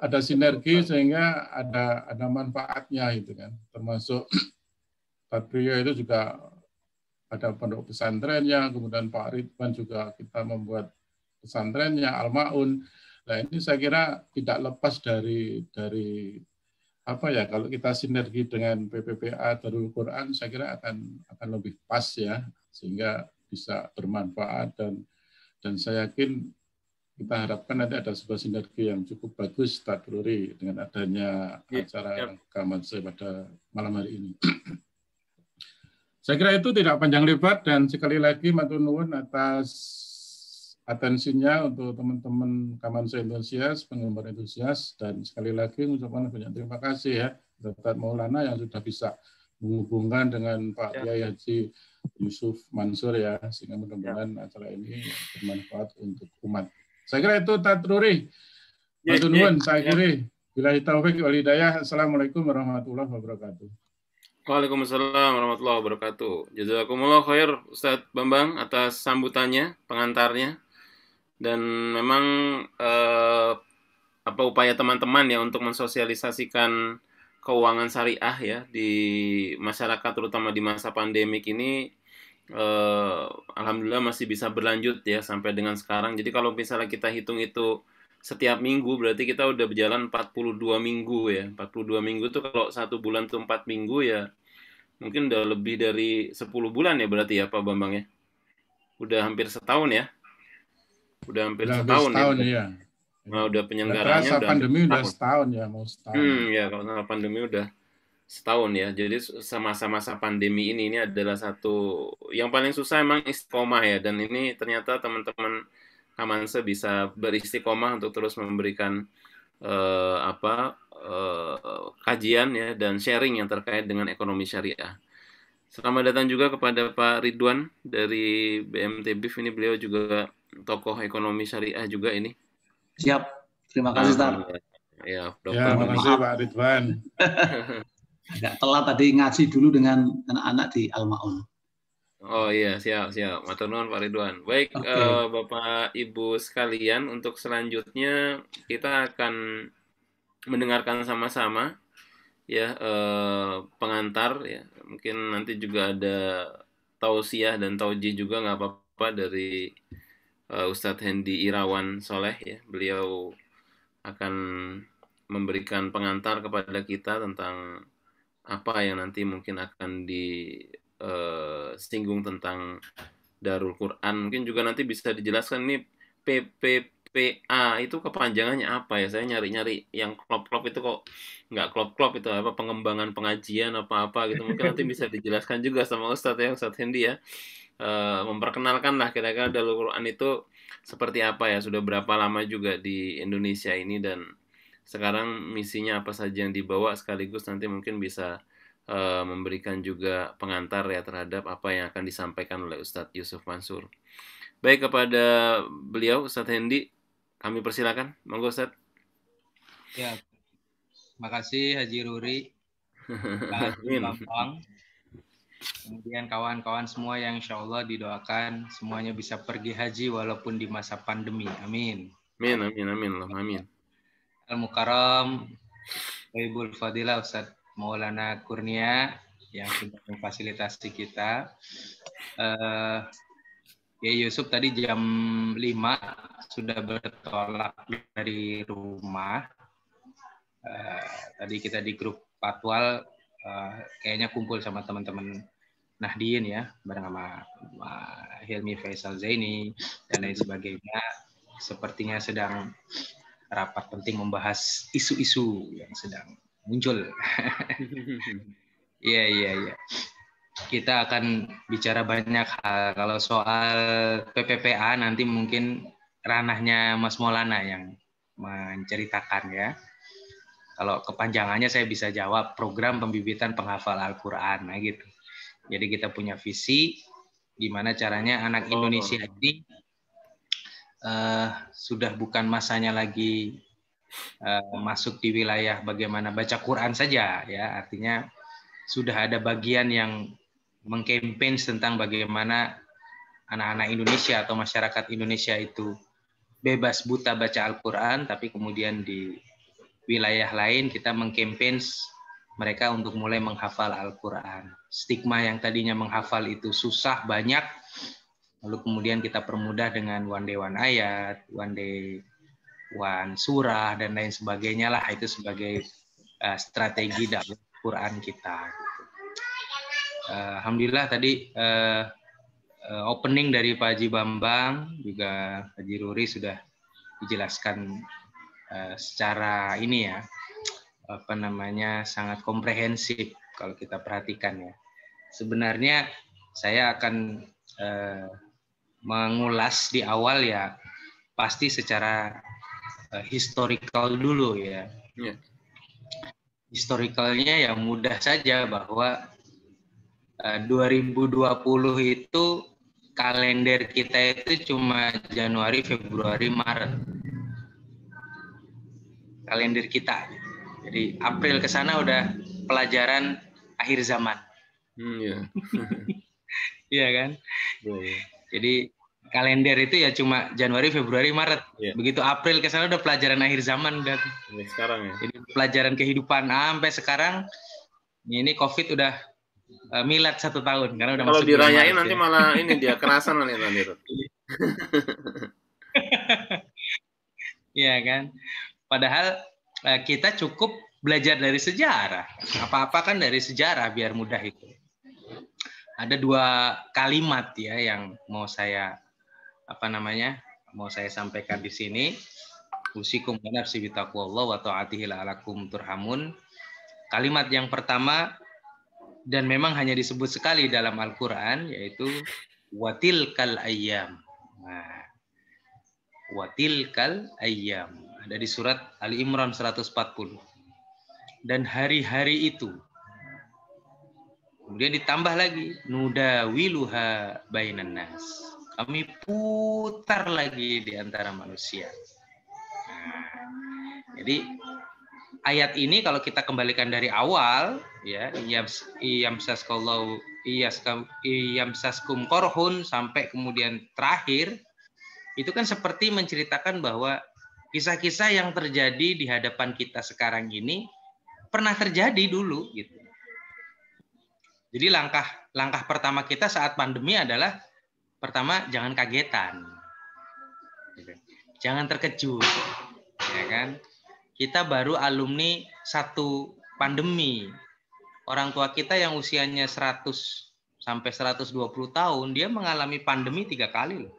Ada sinergi sehingga ada manfaatnya gitu kan. Termasuk Patria itu juga ada pondok pesantrennya, kemudian Pak Ridwan juga kita membuat pesantrennya Al-Maun. Nah ini saya kira tidak lepas dari apa ya, kalau kita sinergi dengan PPPA Darul Quran saya kira akan lebih pas ya, sehingga bisa bermanfaat dan saya yakin kita harapkan nanti ada sebuah sinergi yang cukup bagus Tatruri dengan adanya acara Kamanse pada malam hari ini. Saya kira itu tidak panjang lebar dan sekali lagi matur nuwun atas atensinya untuk teman-teman Kamanse entusias, penggemar entusias, dan sekali lagi mengucapkan banyak terima kasih ya Ustaz Maulana yang sudah bisa menghubungkan dengan Pak Kiai Haji Yusuf Mansur ya, sehingga mudah-mudahan acara ini bermanfaat untuk umat. Saya kira itu Tatruri. Matur nuwun saya kira. Billahi taufik wal hidayah. Assalamualaikum warahmatullahi wabarakatuh.
Waalaikumsalam warahmatullahi wabarakatuh. Jazakumullah khair Ustaz Bambang atas sambutannya, pengantarnya. Dan memang upaya teman-teman ya untuk mensosialisasikan keuangan syariah ya di masyarakat terutama di masa pandemik ini alhamdulillah masih bisa berlanjut ya sampai dengan sekarang. Jadi kalau misalnya kita hitung itu setiap minggu berarti kita udah berjalan 42 minggu ya. 42 minggu tuh kalau satu bulan tuh 4 minggu ya mungkin udah lebih dari 10 bulan ya berarti ya Pak Bambang ya. Udah hampir setahun ya. Udah hampir setahun ya. Nah, udah penyelenggaranya udah
pandemi udah setahun ya, mau setahun.
Ya kalau pandemi udah setahun ya. Jadi masa-masa pandemi ini adalah satu yang paling susah emang istiqomah ya, dan ini ternyata teman-teman Kamanse bisa beristiqomah untuk terus memberikan kajian ya dan sharing yang terkait dengan ekonomi syariah. Selamat datang juga kepada Pak Ridwan dari BMT BIF, ini beliau juga tokoh ekonomi syariah juga ini.
Siap. Terima kasih, Ustaz.
Ya,
terima kasih Pak Ridwan.
Agak telat tadi ngaji dulu dengan anak-anak di Al-Maun.
Oh iya, siap. Matur nuwun Pak Ridwan. Baik, Bapak Ibu sekalian, untuk selanjutnya kita akan mendengarkan sama-sama ya pengantar ya. Mungkin nanti juga ada tausiah dan taujih juga nggak apa-apa dari Ustadz Hendi Irawan Soleh ya. Beliau akan memberikan pengantar kepada kita tentang apa yang nanti mungkin akan disinggung tentang Darul Quran. Mungkin juga nanti bisa dijelaskan nih PPPA itu kepanjangannya apa ya? Saya nyari-nyari yang klop-klop itu kok nggak klop-klop itu apa pengembangan pengajian apa-apa gitu. Mungkin nanti bisa dijelaskan juga sama Ustadz Hendy ya. Memperkenalkan lah kira-kira Darul Quran itu seperti apa ya, sudah berapa lama juga di Indonesia ini dan sekarang misinya apa saja yang dibawa, sekaligus nanti mungkin bisa memberikan juga pengantar ya terhadap apa yang akan disampaikan oleh Ustadz Yusuf Mansur. Baik, kepada beliau Ustadz Hendy kami persilakan, monggo Ustadz.
Ya, makasih Haji Ruri, Haji Bambang, kemudian kawan-kawan semua yang insya Allah didoakan semuanya bisa pergi haji walaupun di masa pandemi. Amin.
Amin, amin, amin, amin.
Al-Mukarram, Ibu Fadilah Ustadz Maulana Kurnia yang sudah memfasilitasi kita. Ya Yusuf tadi jam 5 sudah bertolak dari rumah. Tadi kita di grup Patwal kayaknya kumpul sama teman-teman Nahdien ya, bareng sama Hilmi Faisal Zaini dan lain sebagainya. Sepertinya sedang rapat penting membahas isu-isu yang sedang muncul. Iya. Kita akan bicara banyak hal. Kalau soal PPPA nanti mungkin ranahnya Mas Maulana yang menceritakan ya. Kalau kepanjangannya saya bisa jawab, program pembibitan penghafal Al-Quran. Nah gitu. Jadi kita punya visi gimana caranya anak Indonesia ini sudah bukan masanya lagi masuk di wilayah bagaimana baca Quran saja ya, artinya sudah ada bagian yang mengkampanye tentang bagaimana anak-anak Indonesia atau masyarakat Indonesia itu bebas buta baca Al-Quran, tapi kemudian di wilayah lain kita mengkampanye mereka untuk mulai menghafal Al-Quran. Stigma yang tadinya menghafal itu susah, banyak, lalu kemudian kita permudah dengan one day one ayat, one day one surah, dan lain sebagainya lah, itu sebagai strategi dakwah Quran kita. Alhamdulillah tadi opening dari Pak Haji Bambang, juga Haji Ruri sudah dijelaskan secara ini ya, sangat komprehensif kalau kita perhatikan ya. Sebenarnya saya akan mengulas di awal ya, pasti secara historical dulu ya.
Yeah.
Historicalnya ya mudah saja bahwa 2020 itu kalender kita itu cuma Januari, Februari, Maret. Kalender kita. Jadi April ke sana udah pelajaran akhir zaman.
Iya.
Iya kan?
Yeah.
Jadi kalender itu ya cuma Januari, Februari, Maret. Yeah. Begitu April ke sana udah pelajaran akhir zaman udah.
Sekarang ya.
Jadi pelajaran kehidupan sampai sekarang ini COVID udah milad 1 tahun karena udah
kalau
masuk
dirayain
Maret,
nanti
ya.
malah ini dia kerasan nanti.
Iya kan? Padahal kita cukup belajar dari sejarah. Apa-apa kan dari sejarah biar mudah itu. Ada 2 kalimat ya yang mau saya mau saya sampaikan di sini. Usikum wa nafsi bitaqwallah wa ta'atihi la'alakum turhamun. Kalimat yang pertama dan memang hanya disebut sekali dalam Al-Qur'an yaitu watilkal ayyam. Nah, watilkal ayyam ada di surat Ali Imran 140. Dan hari-hari itu. Kemudian ditambah lagi nudawiluha bainan nas. Kami putar lagi di antara manusia. Nah, jadi ayat ini kalau kita kembalikan dari awal ya, iyamsaskum korhun sampai kemudian terakhir itu kan seperti menceritakan bahwa kisah-kisah yang terjadi di hadapan kita sekarang ini pernah terjadi dulu gitu. Jadi langkah pertama kita saat pandemi adalah pertama jangan kagetan. Jangan terkejut. Ya kan? Kita baru alumni 1 pandemi. orang tua kita yang usianya 100 sampai 120 tahun, dia mengalami pandemi 3 kali loh.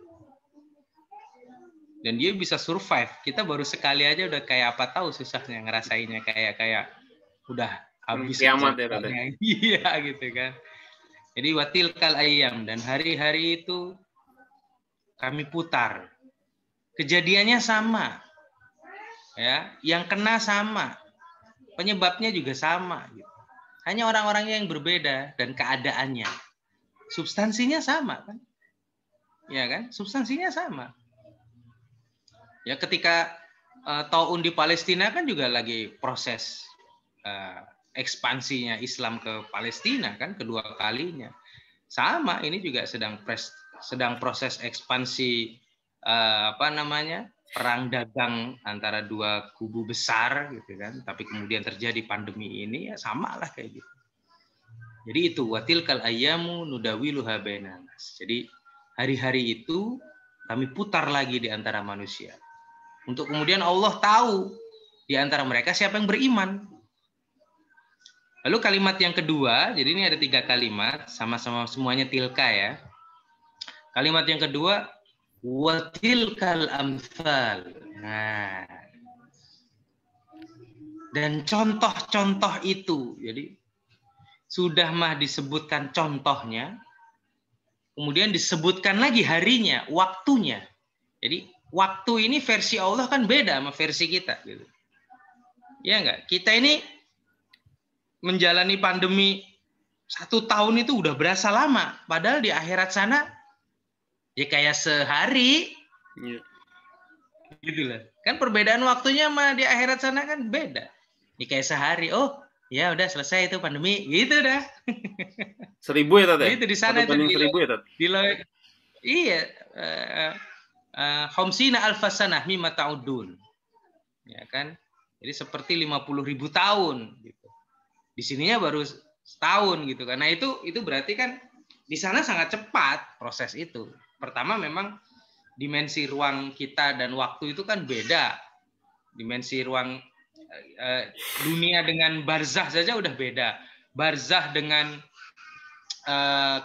Dan dia bisa survive. Kita baru sekali aja udah kayak apa tahu susahnya ngerasainnya, kayak udah habis
kiamat ya,
iya gitu kan. Jadi watilkal ayyam, dan hari-hari itu kami putar. Kejadiannya sama. Ya, yang kena sama. Penyebabnya juga sama gitu. Hanya orang-orangnya yang berbeda dan keadaannya. Substansinya sama kan? Ya kan? Substansinya sama. Ya, ketika Taun di Palestina kan juga lagi proses ekspansinya Islam ke Palestina kan, kedua kalinya. Sama, ini juga sedang proses ekspansi perang dagang antara dua kubu besar gitu kan. Tapi kemudian terjadi pandemi ini, ya sama lah kayak gitu. Jadi itu watilkal ayyamu nudawiluha bainan nas. Jadi hari-hari itu kami putar lagi di antara manusia. Untuk kemudian Allah tahu di antara mereka siapa yang beriman. Lalu kalimat yang kedua, jadi ini ada 3 kalimat, sama-sama semuanya tilka ya. Kalimat yang kedua, watilkal amsal. Nah, dan contoh-contoh itu, jadi sudah mah disebutkan contohnya, kemudian disebutkan lagi harinya, waktunya. Jadi waktu ini versi Allah kan beda sama versi kita, gitu. Ya enggak? Kita ini menjalani pandemi 1 tahun itu udah berasa lama, padahal di akhirat sana ya kayak sehari, gitu lah. Kan perbedaan waktunya sama di akhirat sana kan beda. Ya kayak sehari, oh ya udah selesai itu pandemi, gitu dah.
1000 ya Tat?
Itu di sana itu
1000 ya Tat?
Iya. Khamsina alfasanah mimma ta'udun. Ya kan? Jadi seperti 50.000 tahun gitu. Di sininya baru setahun gitu kan. Nah, itu berarti kan di sana sangat cepat proses itu. Pertama memang dimensi ruang kita dan waktu itu kan beda. Dimensi ruang dunia dengan barzah saja udah beda. Barzah dengan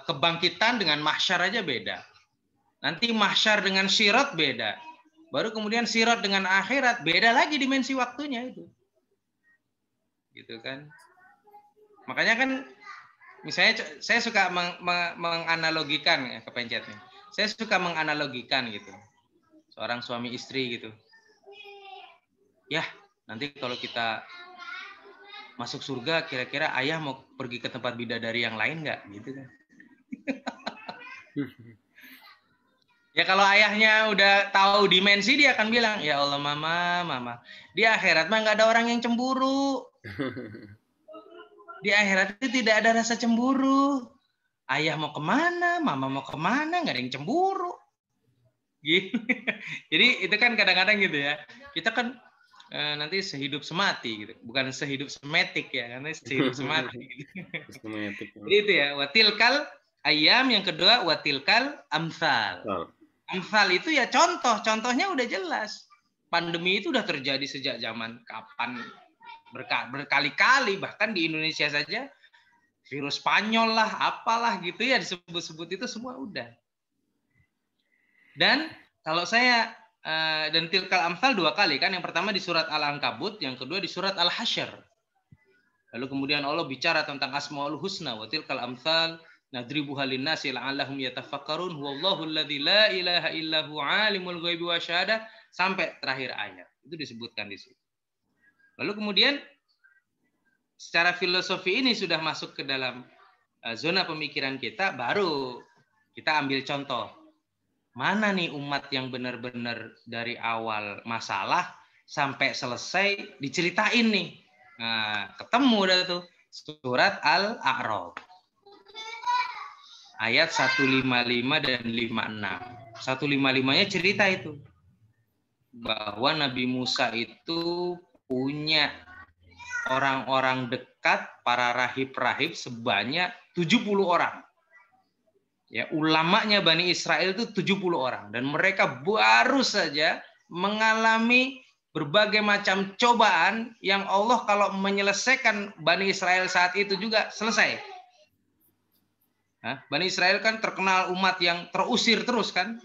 kebangkitan dengan mahsyar aja beda. Nanti mahsyar dengan sirat beda. Baru kemudian sirat dengan akhirat beda lagi dimensi waktunya itu. Gitu kan. Makanya kan misalnya saya suka menganalogikan ya, kepencet nih. Saya suka menganalogikan gitu. Seorang suami istri gitu. Ya, nanti kalau kita masuk surga kira-kira ayah mau pergi ke tempat bidadari yang lain nggak gitu kan. Ya kalau ayahnya udah tahu dimensi dia akan bilang, ya Allah mama, di akhirat mah nggak ada orang yang cemburu. Di akhirat itu tidak ada rasa cemburu. Ayah mau kemana, mama mau kemana, nggak ada yang cemburu. Gitu. Jadi itu kan kadang-kadang gitu ya. Kita kan nanti sehidup semati gitu, bukan sehidup semetik ya, karena sehidup semati. Gitu. Jadi itu ya, watilkal ayam, yang kedua watilkal amsal. Amsal itu ya contohnya udah jelas. Pandemi itu udah terjadi sejak zaman kapan, berkali-kali, bahkan di Indonesia saja virus Spanyol lah, apalah gitu ya disebut-sebut itu semua udah. Dan kalau saya dan tilkal amsal 2 kali kan, yang pertama di surat Al-Ankabut, yang kedua di surat Al-Hasyr. Lalu kemudian Allah bicara tentang Asmaul Husna, wa tilkal amsal nadribuha linnasi la'allahum yatafakkarun huwallahu alladzi la ilaha illahu alimul ghaibi wasyahadah sampai terakhir ayat. Itu disebutkan di situ. Lalu kemudian secara filosofi ini sudah masuk ke dalam zona pemikiran kita, baru kita ambil contoh. Mana nih umat yang benar-benar dari awal masalah sampai selesai diceritain nih. Nah, ketemu dah tuh surat Al-A'raf. Ayat 155 dan 56. 155-nya cerita itu. Bahwa Nabi Musa itu punya orang-orang dekat, para rahib-rahib sebanyak 70 orang. Ya, ulamanya Bani Israel itu 70 orang. Dan mereka baru saja mengalami berbagai macam cobaan yang Allah kalau menyelesaikan Bani Israel saat itu juga selesai. Bani Israel kan terkenal umat yang terusir terus kan.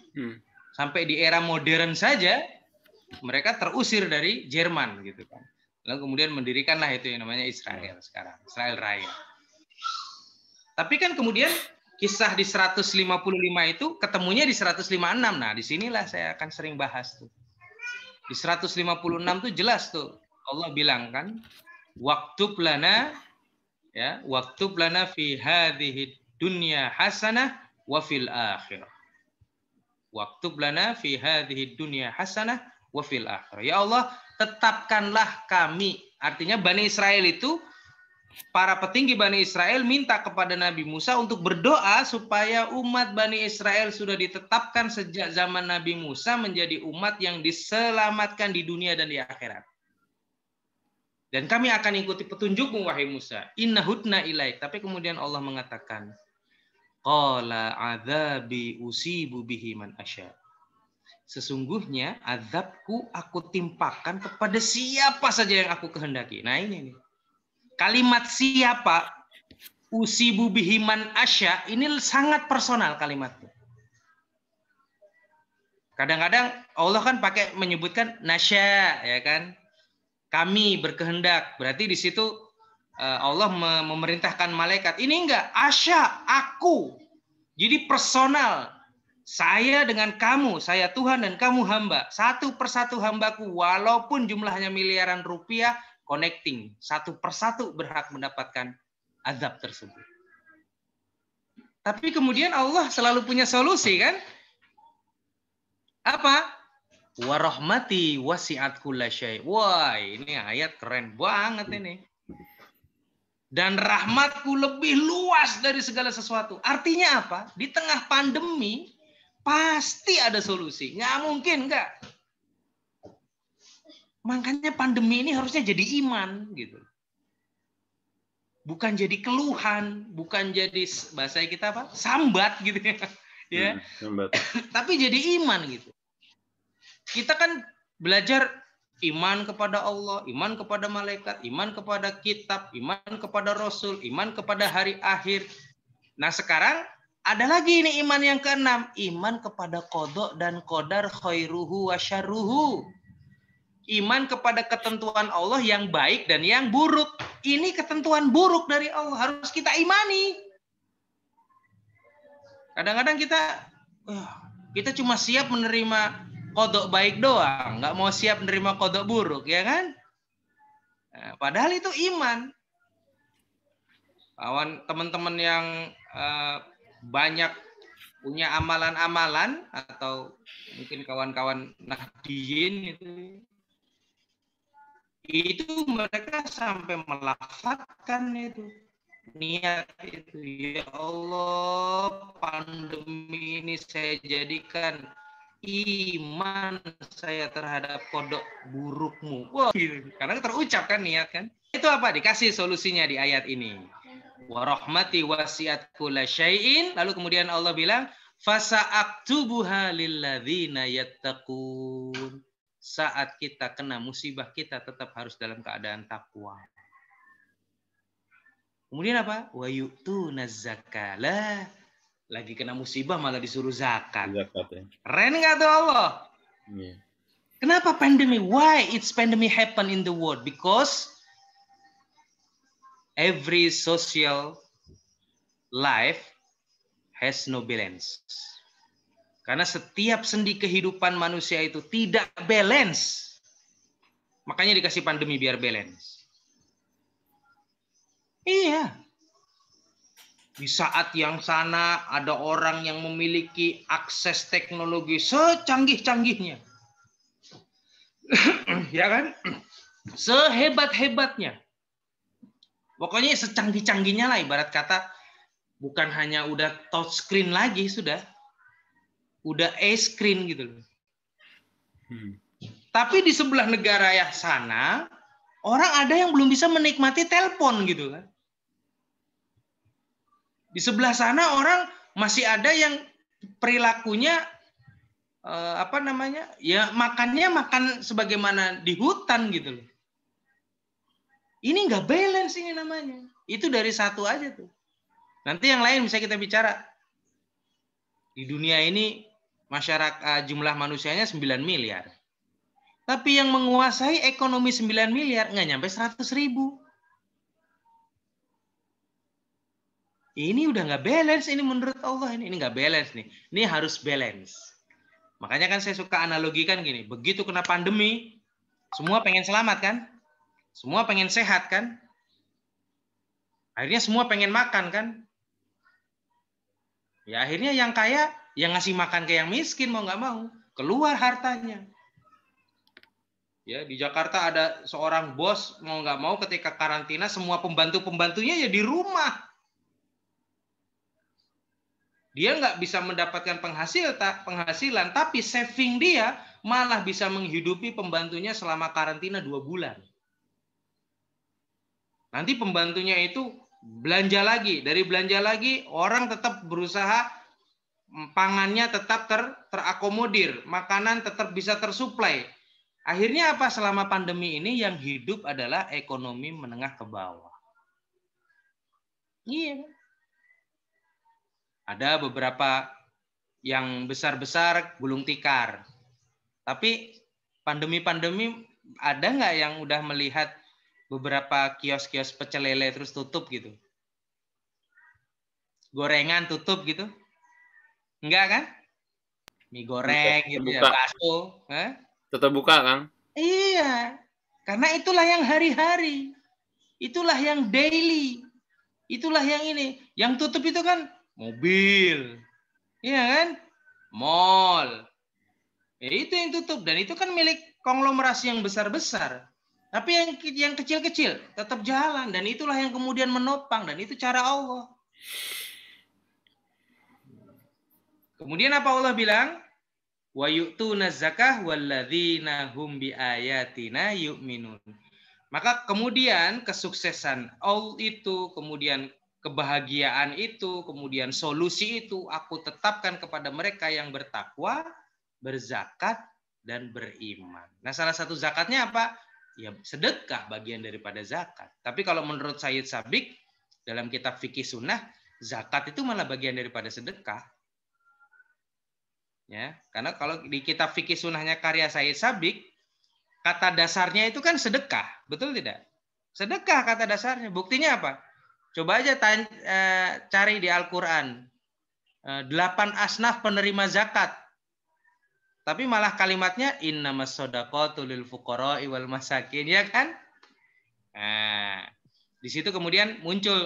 Sampai di era modern saja mereka terusir dari Jerman gitu kan. Lalu kemudian mendirikanlah itu yang namanya Israel sekarang, Israel Raya. Tapi kan kemudian kisah di 155 itu ketemunya di 156. Nah, disinilah saya akan sering bahas tuh. Di 156 tuh jelas tuh Allah bilang kan, waktub lana ya, waktub lana fi hadhihi dunya hasanah wa fil akhirah. Waktub lana fi hadhihi dunya hasanah wa fil akhirah. Ya Allah, tetapkanlah kami. Artinya Bani Israel itu, para petinggi Bani Israel minta kepada Nabi Musa untuk berdoa supaya umat Bani Israel sudah ditetapkan sejak zaman Nabi Musa menjadi umat yang diselamatkan di dunia dan di akhirat. Dan kami akan ikuti petunjukmu wahai Musa. Inna hudna ilaik. Tapi kemudian Allah mengatakan, qala adzabi usibu bihi man asya. Sesungguhnya azabku aku timpakan kepada siapa saja yang aku kehendaki. Nah ini nih. Kalimat siapa, usibu bihi man asya, ini sangat personal kalimatnya. Kadang-kadang Allah kan pakai menyebutkan nasya, ya kan? Kami berkehendak. Berarti di situ Allah memerintahkan malaikat. Ini enggak, asya, aku. Jadi personal. Saya dengan kamu, saya Tuhan dan kamu hamba. Satu persatu hambaku, walaupun jumlahnya miliaran rupiah, connecting. Satu persatu berhak mendapatkan azab tersebut. Tapi kemudian Allah selalu punya solusi kan? Apa? Warahmati wasi'at kulla syai'. Wah, ini ayat keren banget ini. Dan rahmatku lebih luas dari segala sesuatu. Artinya apa? Di tengah pandemi pasti ada solusi. Nggak mungkin nggak. Makanya pandemi ini harusnya jadi iman gitu. Bukan jadi keluhan, bukan jadi bahasa kita apa? Sambat gitu ya. Ya.
Sambat.
Tapi jadi iman gitu. Kita kan belajar iman kepada Allah, iman kepada malaikat, iman kepada kitab, iman kepada rasul, iman kepada hari akhir. Nah, sekarang ada lagi ini iman yang keenam, iman kepada qada dan qadar khairuhu wa syarruhu. Iman kepada ketentuan Allah yang baik dan yang buruk. Ini ketentuan buruk dari Allah, harus kita imani. Kadang-kadang kita cuma siap menerima kodok baik doang, nggak mau siap menerima kodok buruk, ya kan? Nah, padahal itu iman. Kawan teman-teman yang banyak punya amalan-amalan atau mungkin kawan-kawan nahdiyin itu mereka sampai melafalkan itu niat itu, ya Allah, pandemi ini saya jadikan iman saya terhadap kodok burukmu. Wah, gitu. Karena terucap kan niat kan. Itu apa? Dikasih solusinya di ayat ini. Wa rahmati wasi'at kulla syai'in. Lalu kemudian Allah bilang, fasa'aktubuha lilladzina yattaqun. Saat kita kena musibah, kita tetap harus dalam keadaan takwa. Kemudian apa? Wa yu'tunaz zakala. Lagi kena musibah malah disuruh zakat.
Zakat ya.
Keren nggak tuh Allah?
Yeah.
Kenapa pandemi? Why it's pandemic happen in the world? Because every social life has no balance. Karena setiap sendi kehidupan manusia itu tidak balance. Makanya dikasih pandemi biar balance. Iya. Di saat yang sana ada orang yang memiliki akses teknologi secanggih-canggihnya. Ya kan? Sehebat-hebatnya. Pokoknya secanggih-canggihnya lah, ibarat kata bukan hanya udah touchscreen lagi, sudah. Udah e-screen gitu loh. Tapi di sebelah negara yang sana, orang ada yang belum bisa menikmati telepon gitu kan. Di sebelah sana orang masih ada yang perilakunya apa namanya? Ya makannya makan sebagaimana di hutan gitu loh. Ini nggak balance ini namanya. Itu dari satu aja tuh. Nanti yang lain bisa kita bicara. Di dunia ini masyarakat jumlah manusianya 9 miliar. Tapi yang menguasai ekonomi 9 miliar nggak nyampe 100.000. Ini udah nggak balance ini menurut Allah ini nggak balance nih. Ini harus balance. Makanya kan saya suka analogikan gini. Begitu kena pandemi, semua pengen selamat kan? Semua pengen sehat kan? Akhirnya semua pengen makan kan? Ya akhirnya yang kaya yang ngasih makan ke yang miskin mau nggak mau keluar hartanya. Ya di Jakarta ada seorang bos mau nggak mau ketika karantina semua pembantu-pembantunya ya di rumah. Dia nggak bisa mendapatkan penghasilan, tapi saving dia malah bisa menghidupi pembantunya selama karantina 2 bulan. Nanti pembantunya itu belanja lagi, dari belanja lagi orang tetap berusaha pangannya tetap terakomodir, makanan tetap bisa tersuplai. Akhirnya apa selama pandemi ini yang hidup adalah ekonomi menengah ke bawah. Iya. Ada beberapa yang besar-besar gulung tikar. Tapi pandemi-pandemi ada nggak yang udah melihat beberapa kios-kios pecel lele terus tutup gitu? Gorengan tutup gitu? Enggak kan? Mie goreng gitu ya, bakso.
Tetap buka, Kang?
Iya. Karena itulah yang hari-hari. Itulah yang daily. Itulah yang ini. Yang tutup itu kan mobil, iya kan? Mall. Ya, itu yang tutup dan itu kan milik konglomerasi yang besar-besar. Tapi yang kecil-kecil tetap jalan dan itulah yang kemudian menopang dan itu cara Allah. Kemudian apa Allah bilang? Wa yu'tuna zakah walladzina hum biayatina yu'minun. Maka kemudian kesuksesan Allah itu, kemudian kebahagiaan itu, kemudian solusi itu aku tetapkan kepada mereka yang bertakwa, berzakat, dan beriman. Nah, salah satu zakatnya apa? Ya sedekah, bagian daripada zakat. Tapi kalau menurut Sayyid Sabiq, dalam kitab Fikih Sunnah, zakat itu malah bagian daripada sedekah. Ya, karena kalau di kitab Fikih Sunnahnya karya Sayyid Sabiq, kata dasarnya itu kan sedekah. Betul tidak? Sedekah kata dasarnya. Buktinya apa? Coba aja cari di Al-Quran. 8 asnaf penerima zakat. Tapi malah kalimatnya innamas shadaqatu lil fuqara'i wal masakin, ya kan? Nah, di situ kemudian muncul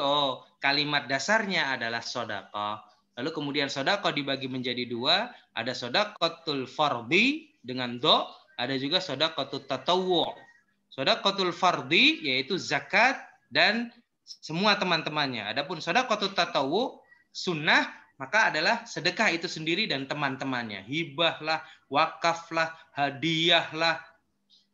kalimat dasarnya adalah sedekah. Lalu kemudian sedekah dibagi menjadi 2, ada sedaqatul fardhi dengan do, ada juga sedaqatul tatawwu'. Sedaqatul fardhi yaitu zakat dan semua teman-temannya. Adapun sedekah tatawwu sunnah maka adalah sedekah itu sendiri dan teman-temannya. Hibahlah, wakaflah, hadiahlah,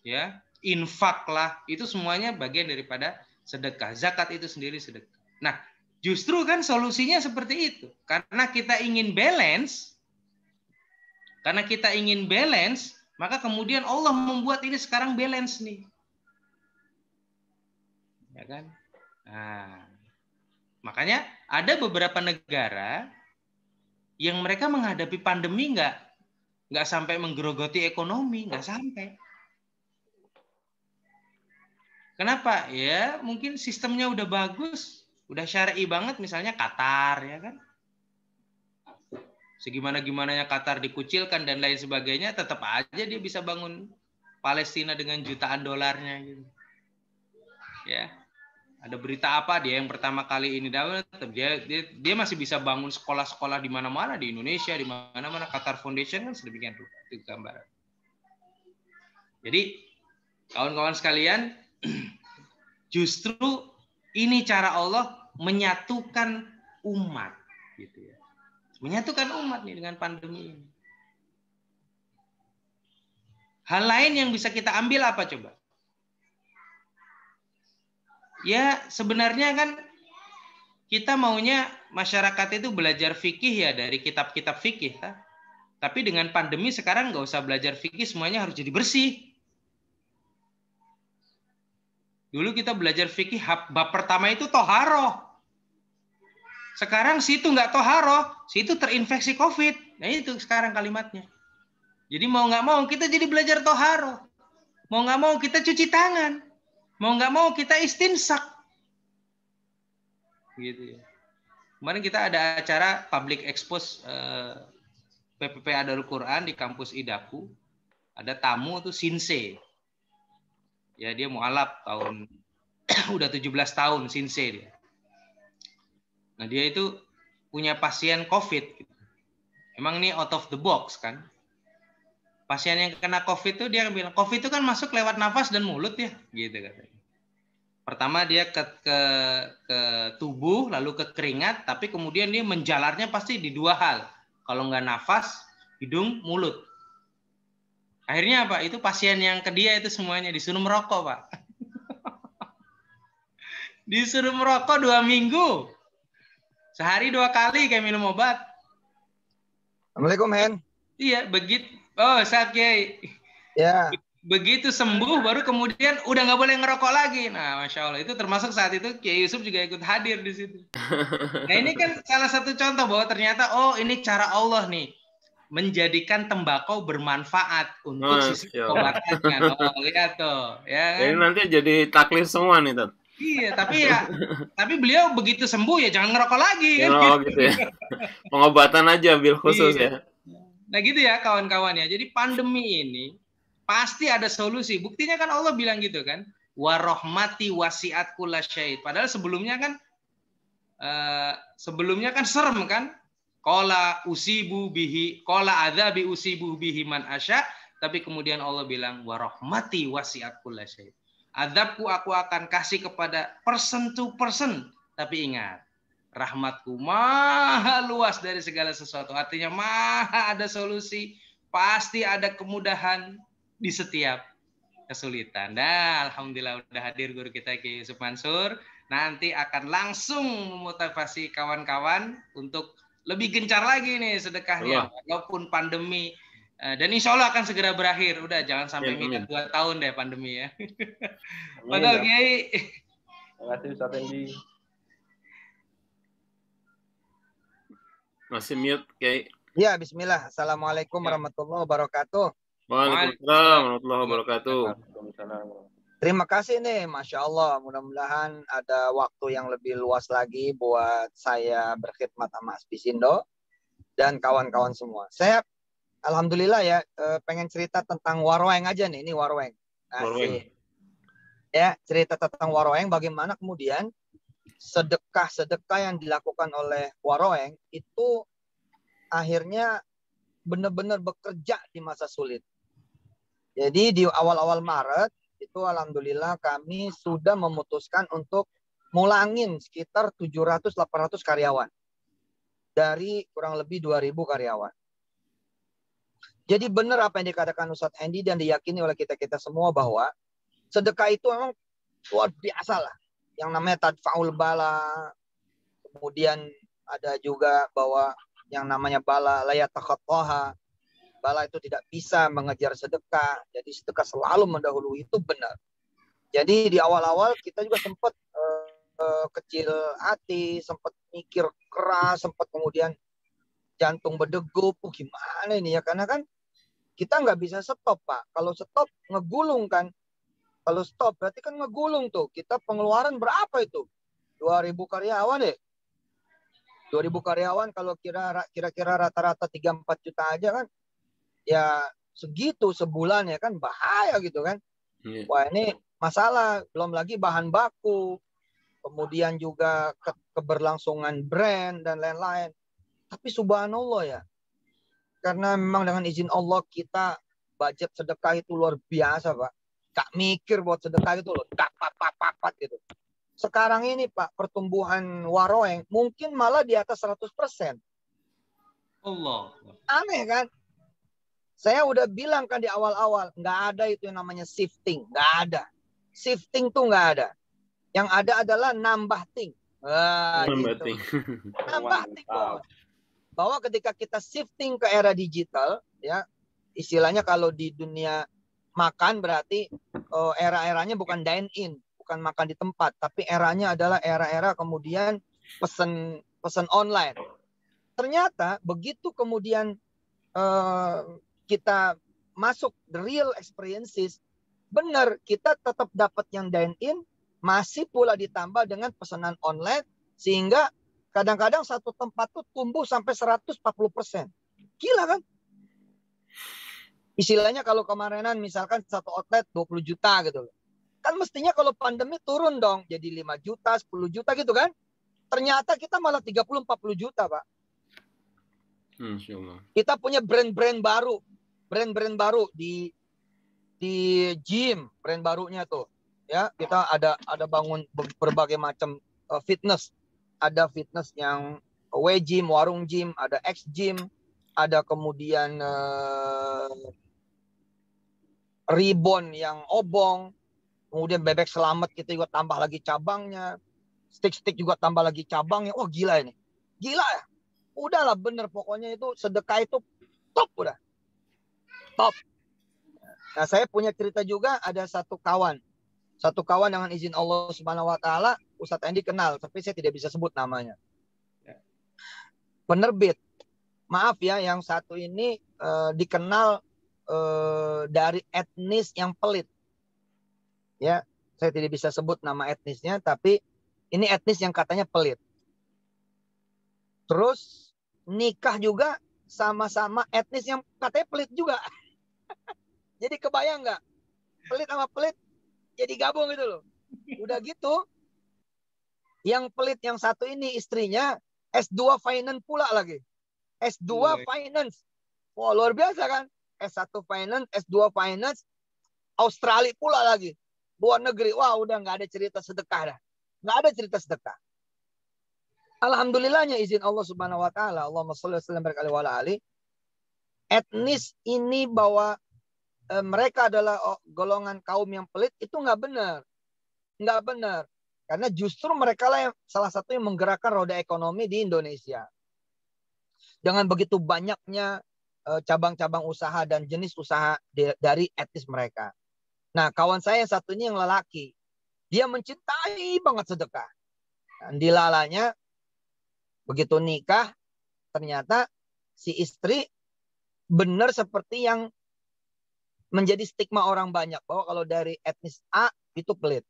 ya, infaklah, itu semuanya bagian daripada sedekah. Zakat itu sendiri sedekah. Nah, justru kan solusinya seperti itu. Karena kita ingin balance, maka kemudian Allah membuat ini sekarang balance nih. Ya kan? Nah, makanya ada beberapa negara yang mereka menghadapi pandemi nggak sampai menggerogoti ekonomi, nggak sampai. Kenapa? Ya mungkin sistemnya udah bagus, udah syar'i banget, misalnya Qatar, ya kan? Segimana-gimananya Qatar dikucilkan dan lain sebagainya, tetap aja dia bisa bangun Palestina dengan jutaan dolarnya, gitu. Ya. Ada berita apa dia yang pertama kali ini dapat, dia masih bisa bangun sekolah-sekolah di mana-mana di Indonesia, di mana-mana. Qatar Foundation kan sedemikian rupa, itu gambaran. Jadi kawan-kawan sekalian, justru ini cara Allah menyatukan umat, gitu ya. Menyatukan umat nih dengan pandemi ini. Hal lain yang bisa kita ambil apa coba? Ya sebenarnya kan kita maunya masyarakat itu belajar fikih ya dari kitab-kitab fikih. Tapi dengan pandemi sekarang nggak usah belajar fikih, semuanya harus jadi bersih. Dulu kita belajar fikih, bab pertama itu toharoh. Sekarang situ nggak toharoh, situ terinfeksi COVID. Nah itu sekarang kalimatnya. Jadi mau nggak mau kita jadi belajar toharoh. Mau nggak mau kita cuci tangan. Mau nggak mau kita istinsak. Gitu ya. Kemarin kita ada acara public expose PPPA Darul Quran di kampus Idapu. Ada tamu tuh Sinse. Ya dia mualaf tahun udah 17 tahun Sinse dia. Nah dia itu punya pasien COVID. Emang ini out of the box kan? Pasien yang kena COVID itu dia bilang COVID itu kan masuk lewat nafas dan mulut ya, gitu katanya. Pertama dia ke tubuh, lalu ke keringat, tapi kemudian dia menjalarnya pasti di dua hal. Kalau nggak nafas, hidung, mulut. Akhirnya apa? Itu pasien yang ke dia itu semuanya disuruh merokok, Pak. Disuruh merokok 2 minggu. Sehari 2 kali kayak minum obat.
Assalamualaikum, Hen.
Iya, begitu. Oh, saat Kiai.
Ya.
Begitu sembuh baru kemudian udah nggak boleh ngerokok lagi. Nah, Masya Allah, itu termasuk saat itu Kiai Yusuf juga ikut hadir di situ. Nah, ini kan salah satu contoh bahwa ternyata ini cara Allah nih menjadikan tembakau bermanfaat untuk sisi pengobatan. Oh, lihat tuh, ya kan?
Ini nanti jadi taklid semua nih, Tat.
Iya, tapi beliau begitu sembuh ya jangan ngerokok lagi. Kan?
Oh, gitu ya. Pengobatan aja bil khusus ya.
Nah, gitu ya kawan-kawan ya. Jadi pandemi ini pasti ada solusi. Buktinya kan Allah bilang gitu kan. Wa rahmati wasi'at kullasyai. Padahal sebelumnya kan serem kan. Qala usibu bihi, qala adzabi usibu bihi man asya. Tapi kemudian Allah bilang wa rahmati wasi'at kullasyai. Azabku aku akan kasih kepada person to person. Tapi ingat, rahmatku maha luas dari segala sesuatu. Artinya maha ada solusi. Pasti ada kemudahan di setiap kesulitan. Nah, alhamdulillah udah hadir guru kita Kiai Yusuf Mansur. Nanti akan langsung memotivasi kawan-kawan untuk lebih gencar lagi nih sedekahnya. Walaupun pandemi. Dan insya Allah akan segera berakhir. Udah jangan sampai minta 2 tahun deh pandemi ya. Padahal Kiai.
Terima kasih Ustaz Endi.
Masih mute Kiai.
Ya, bismillah. Assalamualaikum warahmatullahi wabarakatuh.
Waalaikumsalam warahmatullahi wabarakatuh.
Terima kasih nih, Masya Allah. Mudah-mudahan ada waktu yang lebih luas lagi buat saya berkhidmat sama Aspisindo dan kawan-kawan semua. Saya alhamdulillah ya, pengen cerita tentang Warweng aja nih. Ini Warweng. Asik. Ya, cerita tentang Warweng, bagaimana kemudian sedekah-sedekah yang dilakukan oleh Warweng itu akhirnya benar-benar bekerja di masa sulit. Jadi di awal-awal Maret itu alhamdulillah kami sudah memutuskan untuk mulangin sekitar 700-800 karyawan dari kurang lebih 2.000 karyawan. Jadi benar apa yang dikatakan Ustadz Endi dan diyakini oleh kita-kita semua bahwa sedekah itu memang luar biasa lah. Yang namanya tadfa'ul bala. Kemudian ada juga bahwa yang namanya bala layat takhattaha. Bala itu tidak bisa mengejar sedekah. Jadi sedekah selalu mendahului, itu benar. Jadi di awal-awal kita juga sempat kecil hati, sempat mikir keras, sempat kemudian jantung berdegup. Gimana ini ya? Karena kan kita nggak bisa stop, Pak. Kalau stop ngegulung kan. Kalau stop berarti kan ngegulung tuh. Kita pengeluaran berapa itu? 2.000 karyawan deh. 2.000 karyawan kalau kira-kira rata-rata 3-4 juta aja kan. Ya segitu sebulan ya kan, bahaya gitu kan. Wah ini masalah. Belum lagi bahan baku. Kemudian juga keberlangsungan brand dan lain-lain. Tapi subhanallah ya. Karena memang dengan izin Allah kita budget sedekah itu luar biasa, Pak. Gak mikir buat sedekah itu loh. Papat gitu. Sekarang ini Pak, pertumbuhan Warweng mungkin malah di atas 100%.
Allah.
Aneh kan? Saya udah bilang kan di awal-awal, nggak ada itu yang namanya shifting. Nggak ada. Shifting tuh nggak ada. Yang ada adalah nambah ting. Nambah ting. Nambah ting. bahwa ketika kita shifting ke era digital, ya istilahnya kalau di dunia makan berarti era-eranya bukan dine in, bukan makan di tempat, tapi eranya adalah era-era kemudian pesan online. Ternyata begitu kemudian kita masuk the real experiences, benar kita tetap dapat yang dine in, masih pula ditambah dengan pesanan online, sehingga kadang-kadang satu tempat tuh tumbuh sampai 140%. Gila kan? Istilahnya kalau kemarinan misalkan satu outlet 20 juta gitu. Kan mestinya kalau pandemi turun dong jadi 5 juta, 10 juta gitu kan. Ternyata kita malah 30-40 juta, Pak. Kita punya brand-brand baru. Brand-brand baru di gym, brand barunya tuh. Ya, kita ada bangun berbagai macam fitness. Ada fitness yang away gym, warung gym, ada X gym, ada kemudian Reborn yang obong, kemudian bebek selamat kita juga tambah lagi cabangnya, stick juga tambah lagi cabangnya. Wah gila ini, gila ya. Udahlah bener pokoknya itu sedekah itu top udah, top. Nah saya punya cerita juga, ada satu kawan dengan izin Allah Subhanahu Wa Taala, Ustadz Andi kenal, tapi saya tidak bisa sebut namanya. Penerbit, maaf ya, yang satu ini dikenal dari etnis yang pelit. Ya, saya tidak bisa sebut nama etnisnya, tapi ini etnis yang katanya pelit. Terus nikah juga sama-sama etnis yang katanya pelit juga. Jadi kebayang nggak? Pelit sama pelit jadi gabung gitu loh. Udah gitu, yang pelit yang satu ini istrinya S2 Finance pula lagi. S2 Finance. Wah, luar biasa kan? S1 Finance, S2 Finance, Australia pula lagi. Luar negeri. Wah, udah nggak ada cerita sedekah dah. Nggak ada cerita sedekah. Alhamdulillahnya izin Allah Subhanahu Wa Taala. Allahumma sholli wa sallim wa ali. Etnis ini bahwa mereka adalah golongan kaum yang pelit, itu nggak benar. Nggak benar. Karena justru mereka lah yang salah satu yang menggerakkan roda ekonomi di Indonesia. Dengan begitu banyaknya cabang-cabang usaha dan jenis usaha dari etnis mereka. Nah, kawan saya yang satu ini yang lelaki. Dia mencintai banget sedekah. Dan dilalanya, begitu nikah, ternyata si istri benar seperti yang menjadi stigma orang banyak, bahwa kalau dari etnis A itu pelit.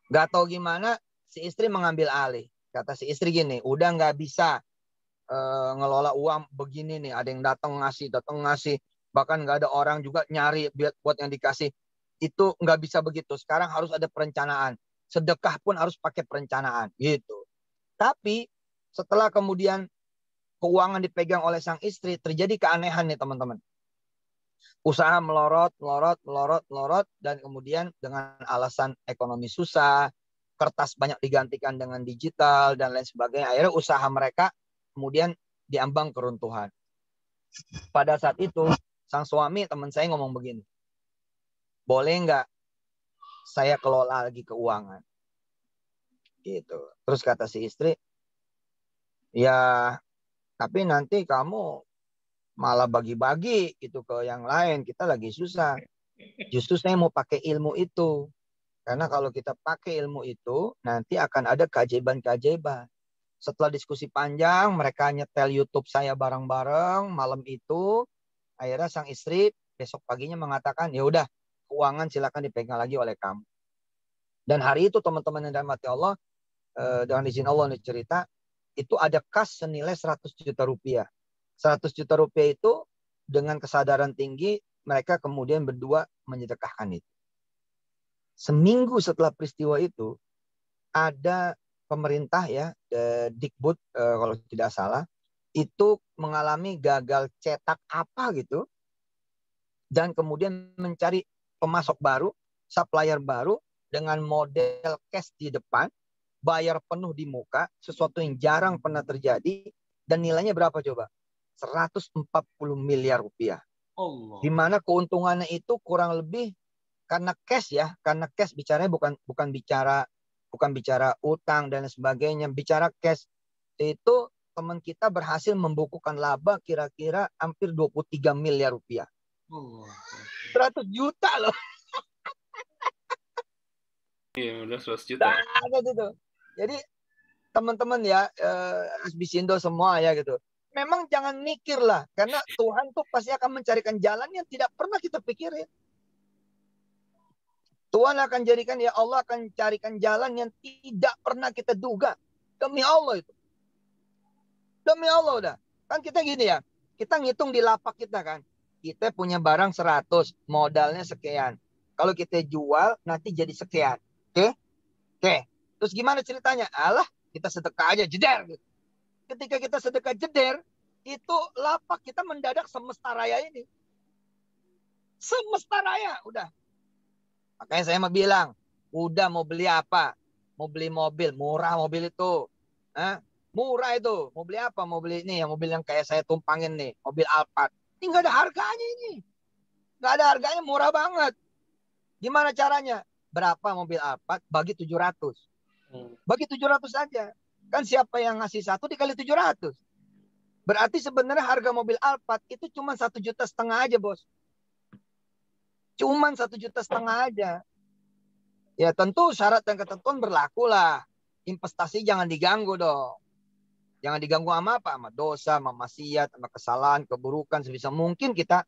Gak tahu gimana si istri mengambil alih. Kata si istri gini, udah nggak bisa ngelola uang begini nih. Ada yang datang ngasih, bahkan nggak ada orang juga nyari buat yang dikasih. Itu nggak bisa begitu. Sekarang harus ada perencanaan. Sedekah pun harus pakai perencanaan gitu. Tapi setelah kemudian keuangan dipegang oleh sang istri, terjadi keanehan nih teman-teman. Usaha melorot, dan kemudian dengan alasan ekonomi susah, kertas banyak digantikan dengan digital dan lain sebagainya. Akhirnya usaha mereka kemudian diambang keruntuhan. Pada saat itu sang suami teman saya ngomong begini, boleh nggak saya kelola lagi keuangan? Gitu. Terus kata si istri, ya tapi nanti kamu malah bagi-bagi gitu ke yang lain, kita lagi susah. Justru saya mau pakai ilmu itu. Karena kalau kita pakai ilmu itu, nanti akan ada keajaiban-keajaiban. Setelah diskusi panjang, mereka nyetel YouTube saya bareng-bareng malam itu. Akhirnya sang istri besok paginya mengatakan, ya udah, keuangan silakan dipegang lagi oleh kamu. Dan hari itu teman-teman yang dirahmati Allah, dengan izin Allah nih cerita, itu ada kas senilai 100 juta rupiah. 100 juta rupiah itu dengan kesadaran tinggi mereka kemudian berdua menyedekahkan itu. Seminggu setelah peristiwa itu ada pemerintah ya, Dikbud kalau tidak salah, itu mengalami gagal cetak apa gitu, dan kemudian mencari pemasok baru, supplier baru dengan model cash di depan, bayar penuh di muka, sesuatu yang jarang pernah terjadi, dan nilainya berapa coba? 140 miliar rupiah.
Allah.
Di mana keuntungannya itu kurang lebih karena cash ya, karena cash bicaranya bukan bicara utang dan sebagainya, bicara cash itu teman kita berhasil membukukan laba kira-kira hampir 23 miliar rupiah. 100 juta loh.
Iya, udah 100 juta.
Banget itu. Jadi teman-teman ya, Asbisindo semua ya gitu. Memang jangan mikir lah, karena Tuhan tuh pasti akan mencarikan jalan yang tidak pernah kita pikirin. Tuhan akan jadikan, ya Allah akan carikan jalan yang tidak pernah kita duga. Demi Allah itu. Demi Allah udah. Kan kita gini ya, kita ngitung di lapak kita kan. Kita punya barang 100, modalnya sekian. Kalau kita jual, nanti jadi sekian. Oke? Oke. Terus gimana ceritanya? Alah, kita sedekah aja, jeder. Gitu. Ketika kita sedekah jeder, itu lapak kita mendadak semesta raya ini. Semesta raya, udah. Makanya saya mau bilang, udah mau beli apa? Mau beli mobil, murah mobil itu. Hah? Murah itu. Mau beli apa? Mau beli ini, mobil yang kayak saya tumpangin nih. Mobil Alphard. Ini nggak ada harganya ini. Nggak ada harganya, murah banget. Gimana caranya? Berapa mobil Alphard? Bagi 700. Bagi 700 saja. Kan siapa yang ngasih 1 dikali 700. Berarti sebenarnya harga mobil Alphard itu cuma 1,5 juta aja, bos. Cuman 1,5 juta aja. Ya tentu syarat dan ketentuan berlaku lah. Investasi jangan diganggu dong. Jangan diganggu sama apa? Sama dosa, sama maksiat, sama kesalahan, keburukan. Sebisa mungkin kita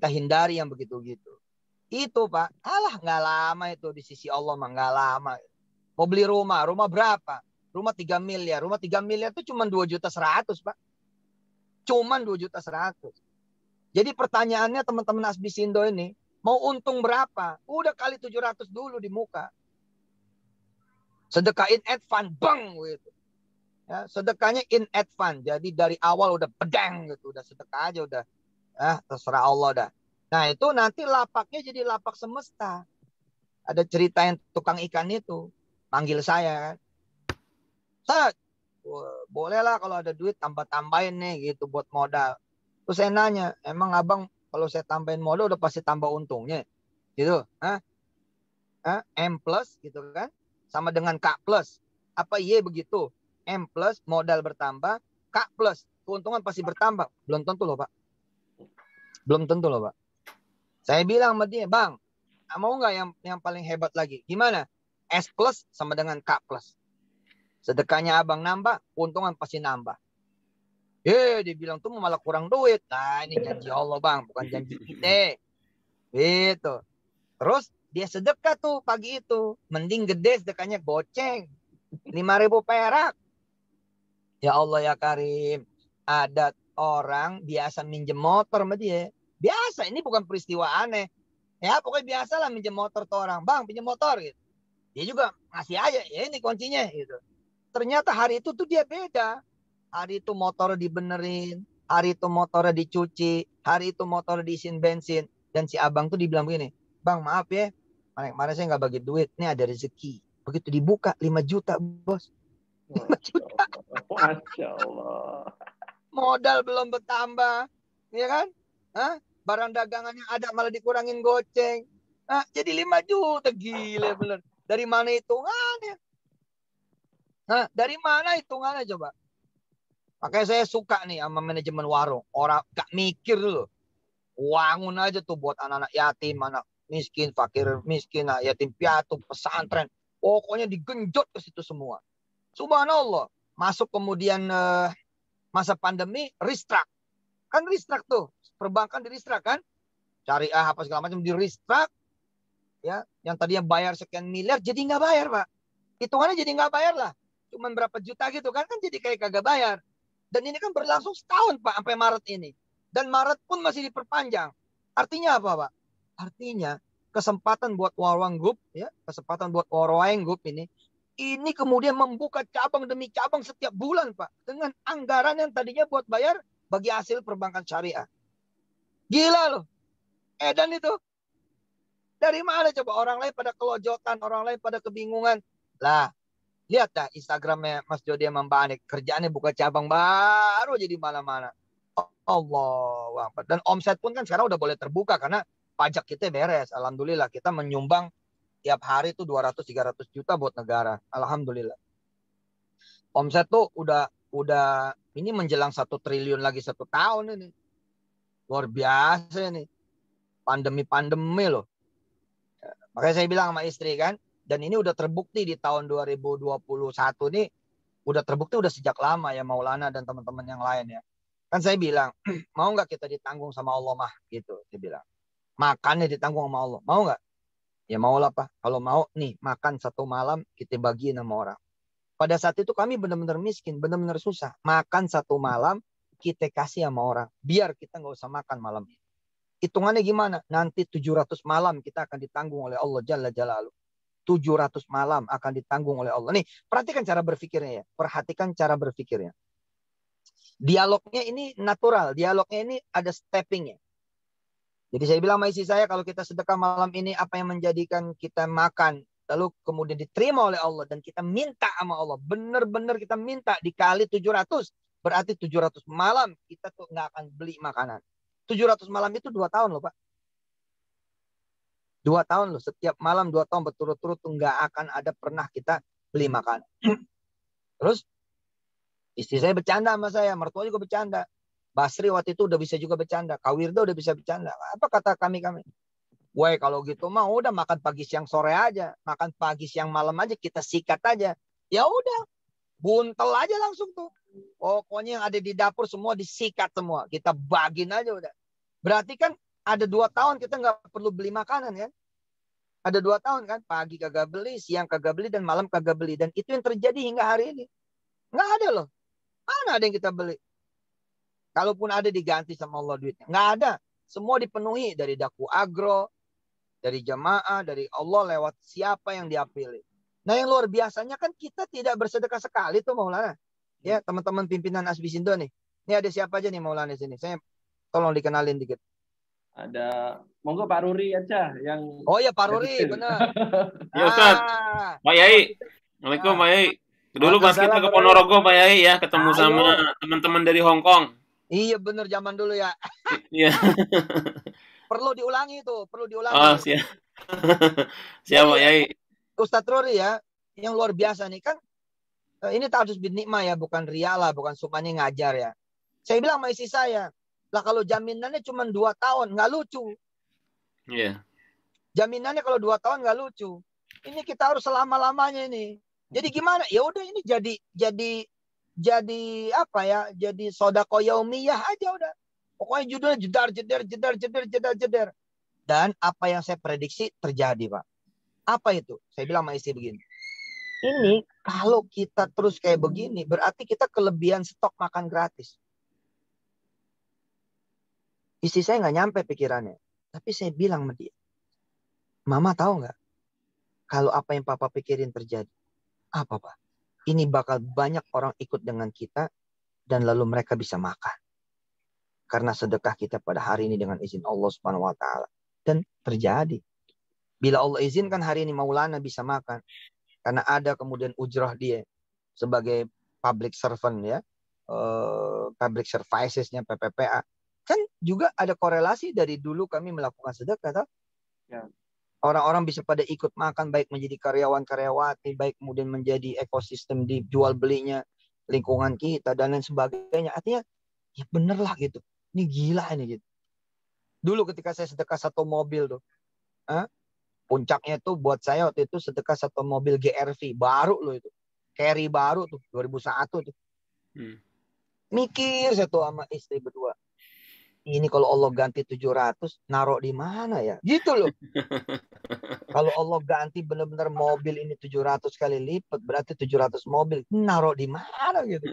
hindari yang begitu-gitu. Itu Pak. Alah nggak lama itu di sisi Allah mah nggak lama. Mau beli rumah. Rumah berapa? Rumah 3 miliar. Rumah 3 miliar itu cuma 2,1 juta, Pak. Cuman 2,1 juta. Jadi pertanyaannya teman-teman Asbisindo ini, mau untung berapa? Udah kali 700 dulu di muka. Sedekah in advance, bang gitu. Ya, sedekahnya in advance. Jadi dari awal udah pedang gitu, udah sedekah aja udah. Terserah Allah dah. Nah, itu nanti lapaknya jadi lapak semesta. Ada cerita yang tukang ikan itu manggil saya kan. Ustaz, bolehlah kalau ada duit tambah-tambahin nih gitu buat modal. Terus saya nanya, emang abang kalau saya tambahin modal udah pasti tambah untungnya? Gitu. M plus gitu kan. Sama dengan K plus. Apa iya begitu? M plus modal bertambah. K plus keuntungan pasti bertambah. Belum tentu loh Pak. Belum tentu loh Pak. Saya bilang sama dia, bang, mau nggak yang paling hebat lagi? Gimana? S plus sama dengan K plus. Sedekahnya abang nambah, keuntungan pasti nambah. Dia bilang tuh malah kurang duit. Nah ini janji Allah bang, bukan janji kita. Gitu. Terus dia sedekah tuh pagi itu. Mending gede sedekahnya goceng. 5.000 perak. Ya Allah ya Karim. Ada orang biasa minjem motor sama dia. Biasa, ini bukan peristiwa aneh. Ya pokoknya biasa lah minjem motor tuh orang. Bang pinjem motor gitu. Dia juga ngasih aja. Ya ini kuncinya gitu. Ternyata hari itu tuh dia beda. Hari itu motor dibenerin. Hari itu motornya dicuci. Hari itu motor diisiin bensin. Dan si abang tuh dibilang begini. Bang maaf ya. Kemarin saya nggak bagi duit. Ini ada rezeki. Begitu dibuka 5 juta bos. 5 juta.
Masya Allah.
Modal belum bertambah. Ya kan? Barang dagangannya ada malah dikurangin goceng. Jadi 5 juta. Gila bener. Dari mana hitungannya? Dari mana hitungannya coba? Makanya saya suka nih sama manajemen warung. Orang gak mikir dulu. Wangun aja tuh buat anak-anak yatim, anak miskin, fakir miskin, yatim piatu, pesantren. Pokoknya digenjot ke situ semua. Subhanallah. Masuk kemudian masa pandemi, restruct. Kan restruct tuh. Perbankan di restruct kan. Syariah apa segala macam di restruct. Ya, yang tadinya bayar sekian miliar jadi nggak bayar Pak. Hitungannya jadi nggak bayar lah. Cuman berapa juta gitu kan jadi kayak kagak bayar. Dan ini kan berlangsung setahun Pak sampai Maret ini. Dan Maret pun masih diperpanjang. Artinya apa Pak? Artinya kesempatan buat Warwang Group ya, kesempatan buat Warwang Group ini kemudian membuka cabang demi cabang setiap bulan Pak dengan anggaran yang tadinya buat bayar bagi hasil perbankan syariah. Gila loh. Edan itu. Dari mana coba orang lain pada kelojotan, orang lain pada kebingungan. Lah, lihat dah Instagramnya Mas Jody sama Mbak Anik. Kerjaannya buka cabang baru jadi mana-mana. Allah. Dan omset pun kan sekarang udah boleh terbuka karena pajak kita beres. Alhamdulillah kita menyumbang tiap hari tuh 200-300 juta buat negara. Alhamdulillah. Omset tuh udah Ini menjelang 1 triliun lagi 1 tahun ini. Luar biasa ini. Pandemi loh. Makanya saya bilang sama istri kan. Dan ini udah terbukti di tahun 2021 ini. Udah terbukti udah sejak lama ya Maulana dan teman-teman yang lain ya. Kan saya bilang, mau nggak kita ditanggung sama Allah mah? Gitu. Saya bilang. Makannya ditanggung sama Allah. Mau nggak? Ya mau lah Pak. Kalau mau nih makan 1 malam kita bagiin sama orang. Pada saat itu kami benar-benar miskin, benar-benar susah. Makan 1 malam, kita kasih sama orang. Biar kita nggak usah makan malam ini. Hitungannya gimana? Nanti 700 malam kita akan ditanggung oleh Allah Jalla Jalaluh. 700 malam akan ditanggung oleh Allah. Nih, perhatikan cara berpikirnya ya. Perhatikan cara berpikirnya. Dialognya ini natural. Dialognya ini ada steppingnya. Jadi saya bilang sama istri saya, kalau kita sedekah malam ini, apa yang menjadikan kita makan, lalu kemudian diterima oleh Allah dan kita minta sama Allah, benar-benar kita minta dikali 700, berarti 700 malam kita tuh nggak akan beli makanan. 700 malam itu 2 tahun loh Pak. 2 tahun loh, setiap malam 2 tahun berturut-turut tuh nggak akan ada pernah kita beli makanan. Terus istri saya bercanda sama saya, mertua juga bercanda. Basri waktu itu udah bisa juga bercanda, Kawirda udah bisa bercanda. Apa kata kami? Woi kalau gitu mah udah makan pagi siang sore aja. Makan pagi siang malam aja kita sikat aja. Ya udah. Buntel aja langsung tuh. Pokoknya yang ada di dapur semua disikat semua. Kita bagiin aja udah. Berarti kan ada 2 tahun kita nggak perlu beli makanan kan. Ada 2 tahun kan. Pagi kagak beli, siang kagak beli, dan malam kagak beli. Dan itu yang terjadi hingga hari ini. Nggak ada loh. Mana ada yang kita beli. Kalaupun ada diganti sama Allah duitnya. Nggak ada. Semua dipenuhi dari Daku Agro. Dari jamaah, dari Allah lewat siapa yang dia pilih. Nah yang luar biasanya kan kita tidak bersedekah sekali tuh Maulana. Ya teman-teman pimpinan Asbisindo nih. Ini ada siapa aja nih Maulana di sini. Saya tolong dikenalin dikit.
Ada, monggo Pak Ruri aja yang.
Oh ya Pak Ruri, benar.
Ya Ustaz. Pak Yai. Assalamualaikum Pak Yai. Dulu pas kita ke Ponorogo Pak Yai ya, ketemu sama teman-teman dari Hong Kong.
Iya benar zaman dulu ya.
Iya.
Perlu diulangi tuh, perlu diulangi.
Oh, siap. Siap, Pak Yai.
Ustadz Rori ya, yang luar biasa nih kan, ini Ta'aruf bin Nikmah ya, bukan rialah, bukan sumani ngajar ya. Saya bilang sama istri saya, lah kalau jaminannya cuma 2 tahun, nggak lucu.
Iya.
Jaminannya kalau 2 tahun nggak lucu. Ini kita harus selama-lamanya ini. Jadi gimana? Ya udah ini jadi apa ya? Jadi sodako yaumiyah aja udah. Pokoknya judulnya jedar. Dan apa yang saya prediksi terjadi, Pak. Apa itu? Saya bilang sama istri begini. Ini kalau kita terus kayak begini, berarti kita kelebihan stok makan gratis. Istri saya nggak nyampe pikirannya. Tapi saya bilang sama dia. Mama tahu nggak? Kalau apa yang Papa pikirin terjadi. Apa, Pak? Ini bakal banyak orang ikut dengan kita. Dan lalu mereka bisa makan. Karena sedekah kita pada hari ini dengan izin Allah Subhanahu wa taala. Dan terjadi. Bila Allah izinkan hari ini Maulana bisa makan. Karena ada kemudian ujrah dia sebagai public servant ya. Public services-nya PPPA. Kan juga ada korelasi dari dulu kami melakukan sedekah. Ya. Orang-orang bisa pada ikut makan baik menjadi karyawan-karyawati. Baik kemudian menjadi ekosistem di jual belinya. Lingkungan kita dan lain sebagainya. Artinya ya bener lah gitu. Ini gila ini gitu. Dulu ketika saya sedekah 1 mobil tuh. Puncaknya tuh buat saya waktu itu sedekah 1 mobil GRV. Baru loh itu. Carry baru tuh. 2001 tuh. Mikir saya tuh sama istri berdua. Ini kalau Allah ganti 700. Naruh di mana ya? Gitu loh. Kalau Allah ganti benar-benar mobil ini 700 kali lipat. Berarti 700 mobil. Naruh di mana gitu.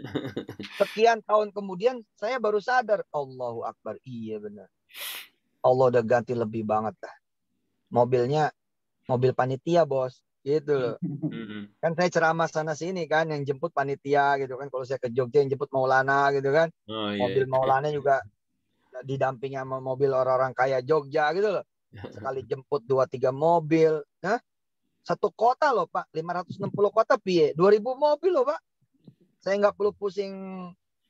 Sekian tahun kemudian saya baru sadar. Allahu Akbar. Iya benar. Allah udah ganti lebih banget dah. Mobilnya mobil panitia bos. Gitu loh. Kan saya ceramah sana sini kan. Yang jemput panitia gitu kan. Kalau saya ke Jogja yang jemput Maulana gitu kan. Oh, mobil Maulana juga didampingi sama mobil orang-orang kaya Jogja gitu loh. Sekali jemput 2-3 mobil. Nah, 1 kota loh Pak. 560 kota piye. 2000 mobil loh Pak. Saya nggak perlu pusing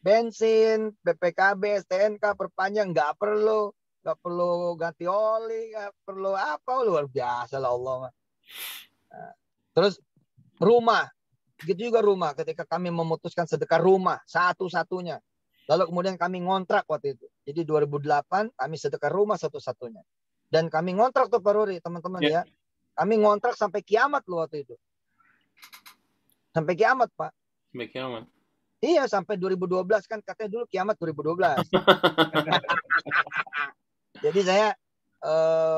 bensin, BPKB, STNK, perpanjang. Nggak perlu. Nggak perlu ganti oli. Nggak perlu apa. Luar biasa lah Allah. Nah, terus rumah. Begitu juga rumah, ketika kami memutuskan sedekah rumah satu-satunya. Lalu kemudian kami ngontrak waktu itu. Jadi 2008 kami sedekah rumah satu-satunya. Dan kami ngontrak tuh Pak Ruri, teman-teman ya. Kami ngontrak sampai kiamat loh waktu itu. Sampai kiamat, Pak.
Sampai kiamat.
Iya, sampai 2012 kan katanya dulu kiamat 2012. Jadi saya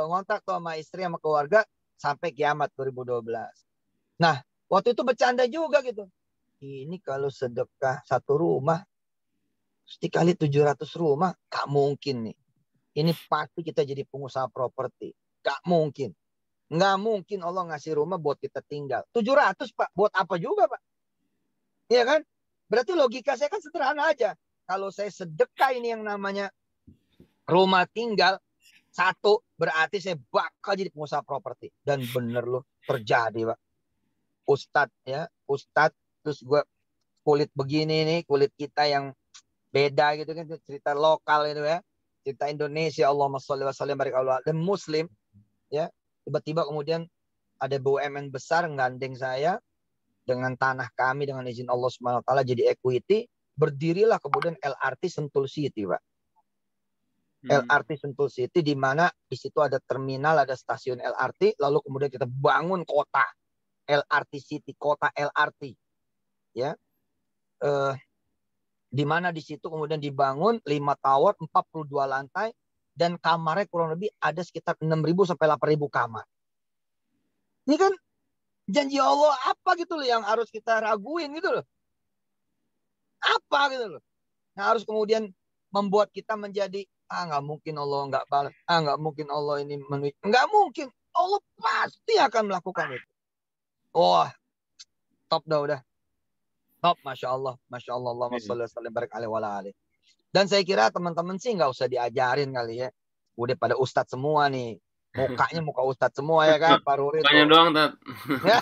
ngontrak tuh sama istri sama keluarga sampai kiamat 2012. Nah, waktu itu bercanda juga gitu. Ini kalau sedekah satu rumah dikali 700 rumah, gak mungkin nih. Ini pasti kita jadi pengusaha properti. Gak mungkin. Nggak mungkin Allah ngasih rumah buat kita tinggal. 700 Pak, buat apa juga Pak? Iya kan? Berarti logika saya kan sederhana aja. Kalau saya sedekah ini yang namanya rumah tinggal satu, berarti saya bakal jadi pengusaha properti. Dan bener loh, terjadi Pak. Ustadz ya, Ustadz. Terus gue kulit begini nih, kulit kita yang beda gitu kan. Cerita lokal itu ya. Cerita Indonesia, Allahumma sholli wa sallim barik Allah. Dan Muslim ya. Tiba-tiba kemudian ada BUMN besar menggandeng saya dengan tanah kami dengan izin Allah Subhanahu wa taala jadi equity, berdirilah kemudian LRT Sentul City, Pak. LRT Sentul City di mana di situ ada terminal, ada stasiun LRT, lalu kemudian kita bangun kota LRT City, kota LRT. Ya. Di mana di situ kemudian dibangun 5 tower, 42 lantai. Dan kamarnya kurang lebih ada sekitar 6.000 sampai 8.000 kamar. Ini kan janji Allah apa gitu loh yang harus kita raguin gitu loh. Apa gitu loh. Nah harus kemudian membuat kita menjadi, nggak mungkin Allah nggak balas. Nggak mungkin Allah ini menuju. Nggak mungkin. Allah pasti akan melakukan itu. Wah, top dah udah. Top, Masya Allah. Masya Allah. Allahumma sholli wa sallim barik alaihi wa alihi. Dan saya kira teman-teman sih nggak usah diajarin kali ya. Udah pada ustadz semua nih. Mukanya muka ustadz semua ya kan Pak Ruri.
Mukanya doang, Tat.
Ya.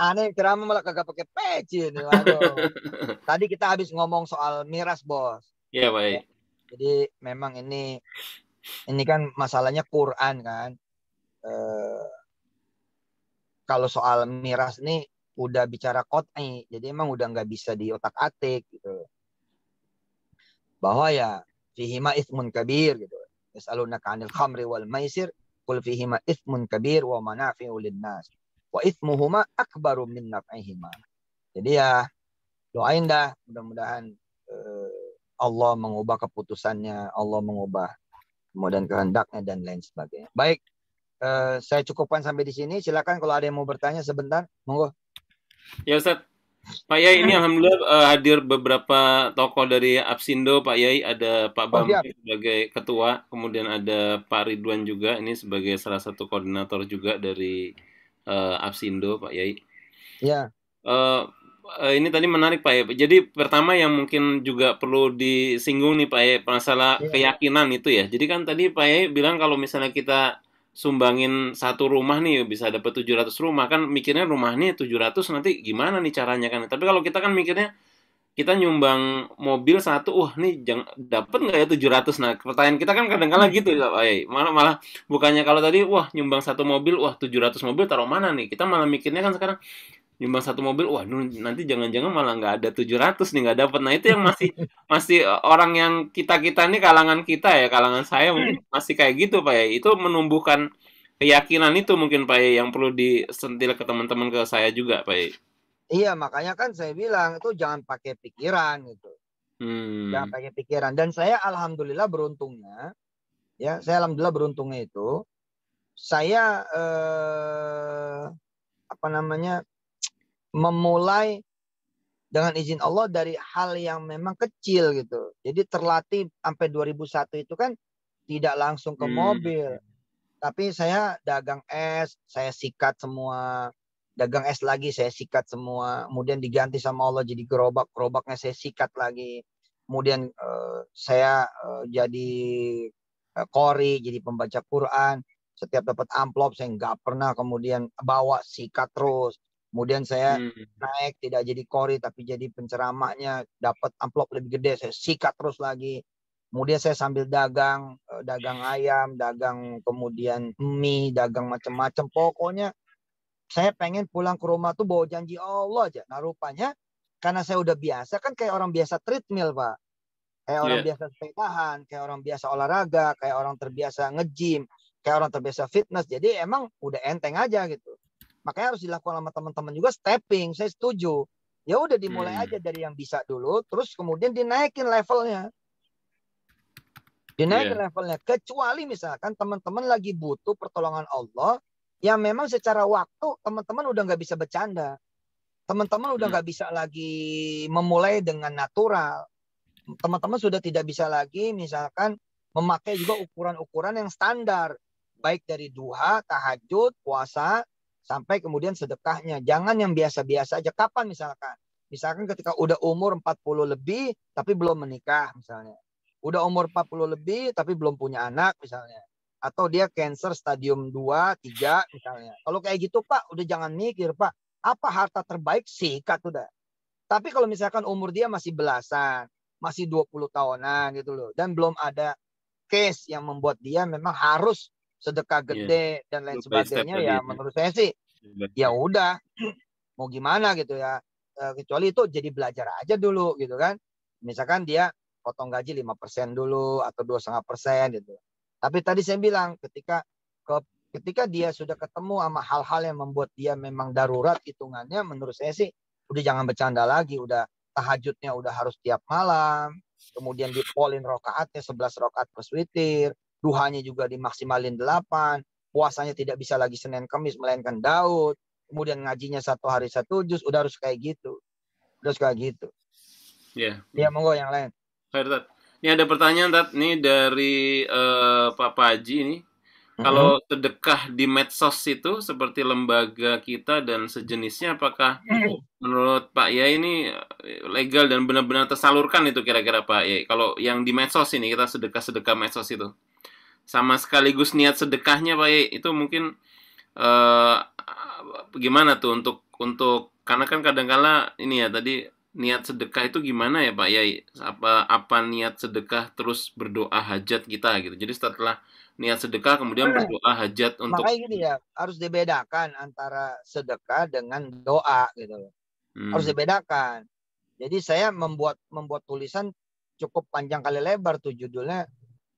Aneh ceramah malah kagak pakai peci nih. Waduh. Tadi kita habis ngomong soal miras, Bos.
Iya, baik.
Ya. Jadi memang ini kan masalahnya Quran kan. Kalau soal miras nih udah bicara qot'i. Jadi emang udah nggak bisa diotak-atik gitu. Bahwa ya fihima ithmun kabir gitu. Yas'alunaka 'anil khamri wal maisir qul fihima ithmun kabir wa manafi'u lin-nas wa ithmuhuma akbaru min naf'ihima. Jadi ya doain dah mudah-mudahan Allah mengubah keputusannya, Allah mengubah kemudian kehendaknya dan lain sebagainya. Baik, saya cukupkan sampai di sini. Silakan kalau ada yang mau bertanya sebentar, monggo.
Ya Ustaz. Pak Yai, ini alhamdulillah hadir beberapa tokoh dari Apsindo. Pak Yai, ada Pak Bambang sebagai ketua, kemudian ada Pak Ridwan juga, ini sebagai salah satu koordinator juga dari Apsindo, Pak Yai.
Ya.
Ini tadi menarik Pak Yai. Jadi pertama yang mungkin juga perlu disinggung nih Pak Yai, masalah keyakinan itu ya. Jadi kan tadi Pak Yai bilang kalau misalnya kita sumbangin satu rumah nih bisa dapat 700 rumah, kan mikirnya rumah nih 700 nanti gimana nih caranya kan. Tapi kalau kita kan mikirnya kita nyumbang mobil satu, wah nih dapat nggak ya 700. Nah pertanyaan kita kan kadang-kadang gitu ya Pak Yai. Malah bukannya kalau tadi wah nyumbang satu mobil, wah 700 mobil taruh mana nih. Kita malah mikirnya kan sekarang nyumbang satu mobil, wah nanti jangan-jangan malah nggak ada 700 nih, nggak dapat. Nah itu yang masih orang yang kita nih kalangan kita ya, kalangan saya mungkin masih kayak gitu Pak ya. Itu menumbuhkan keyakinan itu mungkin Pak ya, yang perlu disentil ke teman-teman, ke saya juga Pak ya.
Iya, makanya kan saya bilang itu jangan pakai pikiran gitu. Jangan pakai pikiran. Dan saya alhamdulillah beruntungnya itu saya memulai dengan izin Allah dari hal yang memang kecil gitu. Jadi terlatih sampai 2001 itu kan tidak langsung ke mobil. Tapi saya dagang es, saya sikat semua. Dagang es lagi, saya sikat semua. Kemudian diganti sama Allah jadi gerobak. Gerobaknya saya sikat lagi. Kemudian saya jadi qori, jadi pembaca Quran. Setiap dapat amplop saya nggak pernah kemudian bawa, sikat terus. Kemudian saya naik tidak jadi qori tapi jadi penceramahnya, dapat amplop lebih gede saya sikat terus lagi. Kemudian saya sambil dagang ayam, dagang kemudian mie, dagang macam-macam. Pokoknya Saya pengen pulang ke rumah tuh bawa janji Allah aja. Nah rupanya karena saya udah biasa, kan kayak orang biasa treadmill, Pak. Kayak orang biasa sepedahan, kayak orang biasa olahraga, kayak orang terbiasa nge-gym, kayak orang terbiasa fitness. Jadi emang udah enteng aja gitu. Makanya harus dilakukan sama teman-teman juga stepping. Saya setuju. Ya udah dimulai aja dari yang bisa dulu, terus kemudian dinaikin levelnya. Dinaikin levelnya. Kecuali misalkan teman-teman lagi butuh pertolongan Allah, yang memang secara waktu teman-teman udah nggak bisa bercanda. Teman-teman udah nggak bisa lagi memulai dengan natural. Teman-teman sudah tidak bisa lagi misalkan memakai juga ukuran-ukuran yang standar. Baik dari duha, tahajud, puasa, sampai kemudian sedekahnya. Jangan yang biasa-biasa aja. Kapan misalkan? Misalkan ketika udah umur 40 lebih tapi belum menikah misalnya. Udah umur 40 lebih tapi belum punya anak misalnya. Atau dia cancer stadium 2, 3 misalnya. Kalau kayak gitu Pak, udah jangan mikir Pak. Apa harta terbaik? Sikat udah. Tapi kalau misalkan umur dia masih belasan, masih 20 tahunan gitu loh. Dan belum ada case yang membuat dia memang harus sedekah gede dan lain sebagainya. Ya menurut saya sih, ya udah. Mau gimana gitu ya. Kecuali itu jadi belajar aja dulu gitu kan. Misalkan dia potong gaji 5% dulu atau 2,5% gitu. Tapi tadi saya bilang ketika dia sudah ketemu sama hal-hal yang membuat dia memang darurat hitungannya, menurut saya sih udah jangan bercanda lagi. Udah tahajudnya udah harus tiap malam. Kemudian dipolin rokaatnya 11 rokaat plus witir. Duhanya juga dimaksimalin 8. Puasanya tidak bisa lagi Senin Kamis melainkan Daud. Kemudian ngajinya 1 hari 1 juz. Udah harus kayak gitu. Udah harus kayak gitu. Ya monggo yang lain.
Ini ada pertanyaan, Tat. Ini dari Pak Paji ini. Kalau sedekah di medsos itu seperti lembaga kita dan sejenisnya, apakah menurut Pak Yai ini legal dan benar-benar tersalurkan itu kira-kira Pak Yai? Kalau yang di medsos ini, kita sedekah-sedekah medsos itu. Sama sekaligus niat sedekahnya Pak Yai, itu mungkin gimana tuh untuk karena kan kadang-kala ini ya tadi niat sedekah itu gimana ya Pak Yai? Apa niat sedekah terus berdoa hajat kita gitu. Jadi setelah niat sedekah kemudian berdoa hajat untuk.
Makanya gini ya, harus dibedakan antara sedekah dengan doa gitu. Harus dibedakan. Jadi saya membuat tulisan cukup panjang kali lebar tuh judulnya,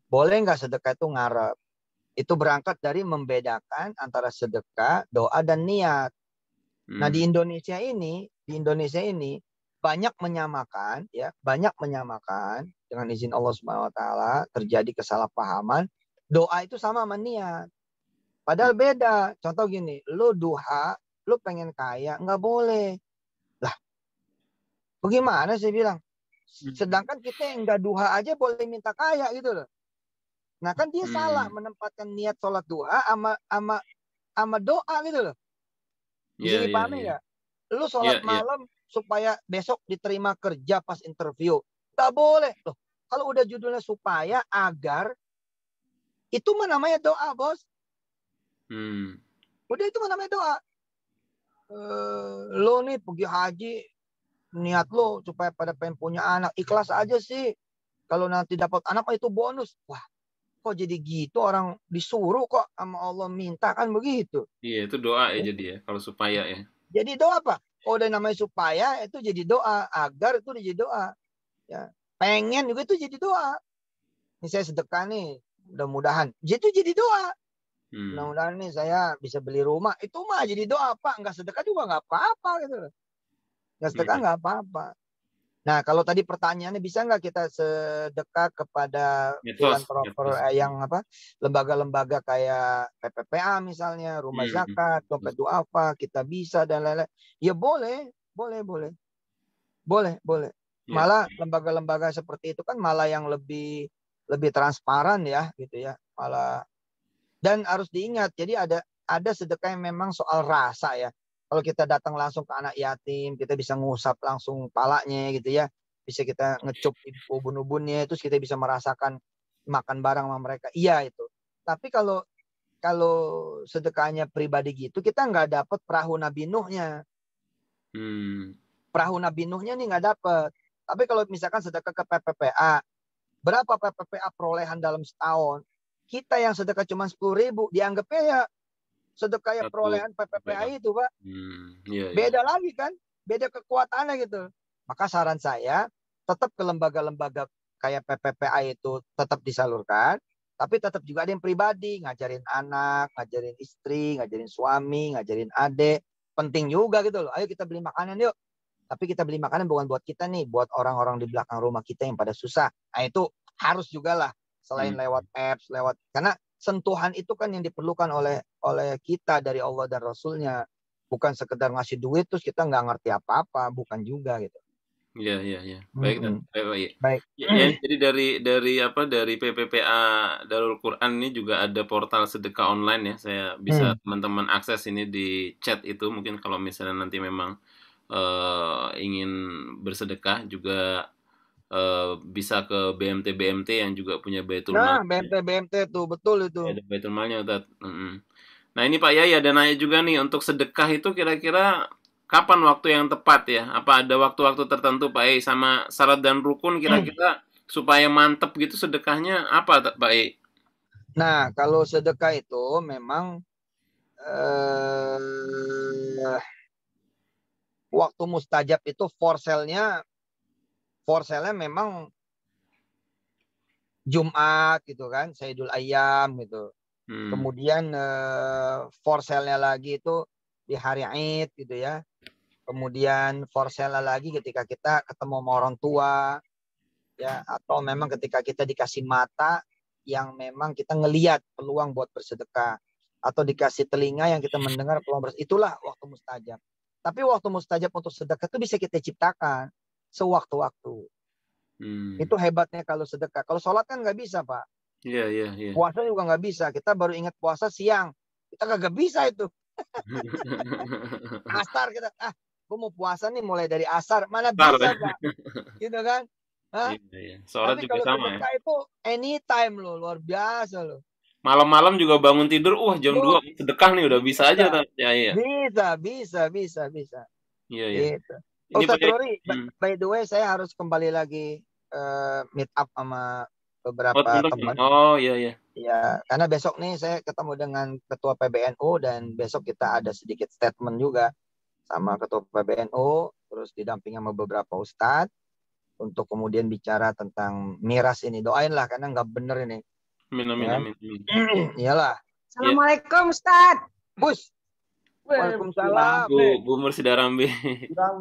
boleh nggak sedekah itu ngarep? Itu berangkat dari membedakan antara sedekah, doa dan niat. Nah di Indonesia ini banyak menyamakan dengan izin Allah Subhanahu Wa Taala terjadi kesalahpahaman. Doa itu sama niat. Padahal beda. Contoh gini, lu duha, lu pengen kaya, nggak boleh. Lah, bagaimana saya bilang? Sedangkan kita yang nggak duha aja boleh minta kaya gitu loh. Nah kan dia salah menempatkan niat sholat duha sama doa gitu loh. Bisa dipahami nggak? Lu sholat malam supaya besok diterima kerja pas interview. Nggak boleh. Loh, kalau udah judulnya supaya, agar, itu mah namanya doa, bos. Udah itu mah namanya doa. Lo nih pergi haji, niat lo supaya pada pengen punya anak. Ikhlas aja sih. Kalau nanti dapat anak itu bonus. Wah, kok jadi gitu, orang disuruh kok sama Allah minta kan begitu.
Iya, itu doa ya jadi ya, kalau supaya ya.
Jadi doa apa? Oh, udah namanya supaya itu jadi doa. Agar itu jadi doa. Ya. Pengen juga itu jadi doa. Ini saya sedekah nih. Mudah-mudahan. Itu jadi doa. Mudah-mudahan nih saya bisa beli rumah. Itu mah jadi doa, Pak. Nggak sedekah juga nggak apa-apa gitu. Nggak sedekah nggak apa-apa. Nah, kalau tadi pertanyaannya bisa nggak kita sedekah kepada filantroper yang apa? Lembaga-lembaga kayak PPPA misalnya, rumah zakat, dompet duafa, kita bisa dan lain-lain. Ya boleh. Malah lembaga-lembaga seperti itu kan malah yang lebih transparan ya gitu ya, malah. Dan harus diingat, jadi ada sedekah yang memang soal rasa ya. Kalau kita datang langsung ke anak yatim, kita bisa ngusap langsung palanya gitu ya, bisa kita ngecup ubun-ubunnya, terus kita bisa merasakan makan bareng sama mereka. Iya itu. Tapi kalau sedekahnya pribadi gitu, kita nggak dapat perahu Nabi Nuhnya. Perahu Nabi Nuhnya nih nggak dapat. Tapi kalau misalkan sedekah ke PPPA, berapa PPPA perolehan dalam setahun? Kita yang sedekah cuma 10.000, dianggapnya ya sedekah
Satu
perolehan
PPPA.
PPPA itu, Pak.
Iya, iya.
Beda lagi kan, beda kekuatannya gitu. Maka saran saya tetap ke lembaga-lembaga kayak PPPA itu tetap disalurkan, tapi tetap juga ada yang pribadi, ngajarin anak, ngajarin istri, ngajarin suami, ngajarin adik. Penting juga gitu loh. Ayo kita beli makanan yuk. Tapi kita beli makanan bukan buat kita nih, buat orang-orang di belakang rumah kita yang pada susah. Nah itu harus juga lah, selain lewat apps, karena sentuhan itu kan yang diperlukan oleh kita dari Allah dan Rasulnya. Bukan sekedar ngasih duit terus kita nggak ngerti apa-apa, bukan juga gitu.
Iya, iya, iya. Baik,
Baik.
Ya, jadi dari PPPA Darul Quran ini juga ada portal sedekah online ya. Saya bisa teman-teman akses ini di chat itu, mungkin kalau misalnya nanti memang ingin bersedekah juga bisa ke BMT yang juga punya Baitul Mal.
Nah, BMT tuh betul itu.
Ada Baitul Malnya, Ustaz. Nah, ini Pak Yai ada nanya juga nih, untuk sedekah itu kira-kira kapan waktu yang tepat ya? Apa ada waktu-waktu tertentu Pak Yai, sama syarat dan rukun kira-kira supaya mantep gitu sedekahnya apa Pak Yai?
Nah, kalau sedekah itu memang waktu mustajab itu forselnya memang Jumat gitu kan, Sayyidul Ayyam gitu. Kemudian forselnya lagi itu di hari Id gitu ya. Kemudian forselnya lagi ketika kita ketemu sama orang tua ya, atau memang ketika kita dikasih mata yang memang kita ngelihat peluang buat bersedekah, atau dikasih telinga yang kita mendengar peluang bersedekah. Itulah waktu mustajab. Tapi waktu mustajab untuk sedekah itu bisa kita ciptakan sewaktu-waktu. Itu hebatnya kalau sedekah. Kalau sholat kan nggak bisa, Pak.
Iya.
Puasa juga nggak bisa. Kita baru ingat puasa siang. Kita nggak bisa itu. Asar kita, gue mau puasa nih mulai dari asar. Mana bisa, Pak? Gitu kan?
Iya. Sholat
tapi
juga
kalau
sama
sedekah
ya.
itu anytime loh, luar biasa loh.
Malam-malam juga bangun tidur, jam 2 sedekah nih udah bisa aja. Ya.
Bisa.
Iya.
Gitu. Ustaz Rory, by the way, saya harus kembali lagi meet up sama beberapa teman.
Oh iya.
Ya, karena besok nih saya ketemu dengan Ketua PBNU dan besok kita ada sedikit statement juga sama Ketua PBNU, terus didampingi sama beberapa ustadz untuk kemudian bicara tentang miras ini. Doain lah karena nggak bener ini.
Amin.
Iyalah.
Assalamualaikum Ustaz.
Bus. Waalaikumsalam.
Bu Mursidarambe.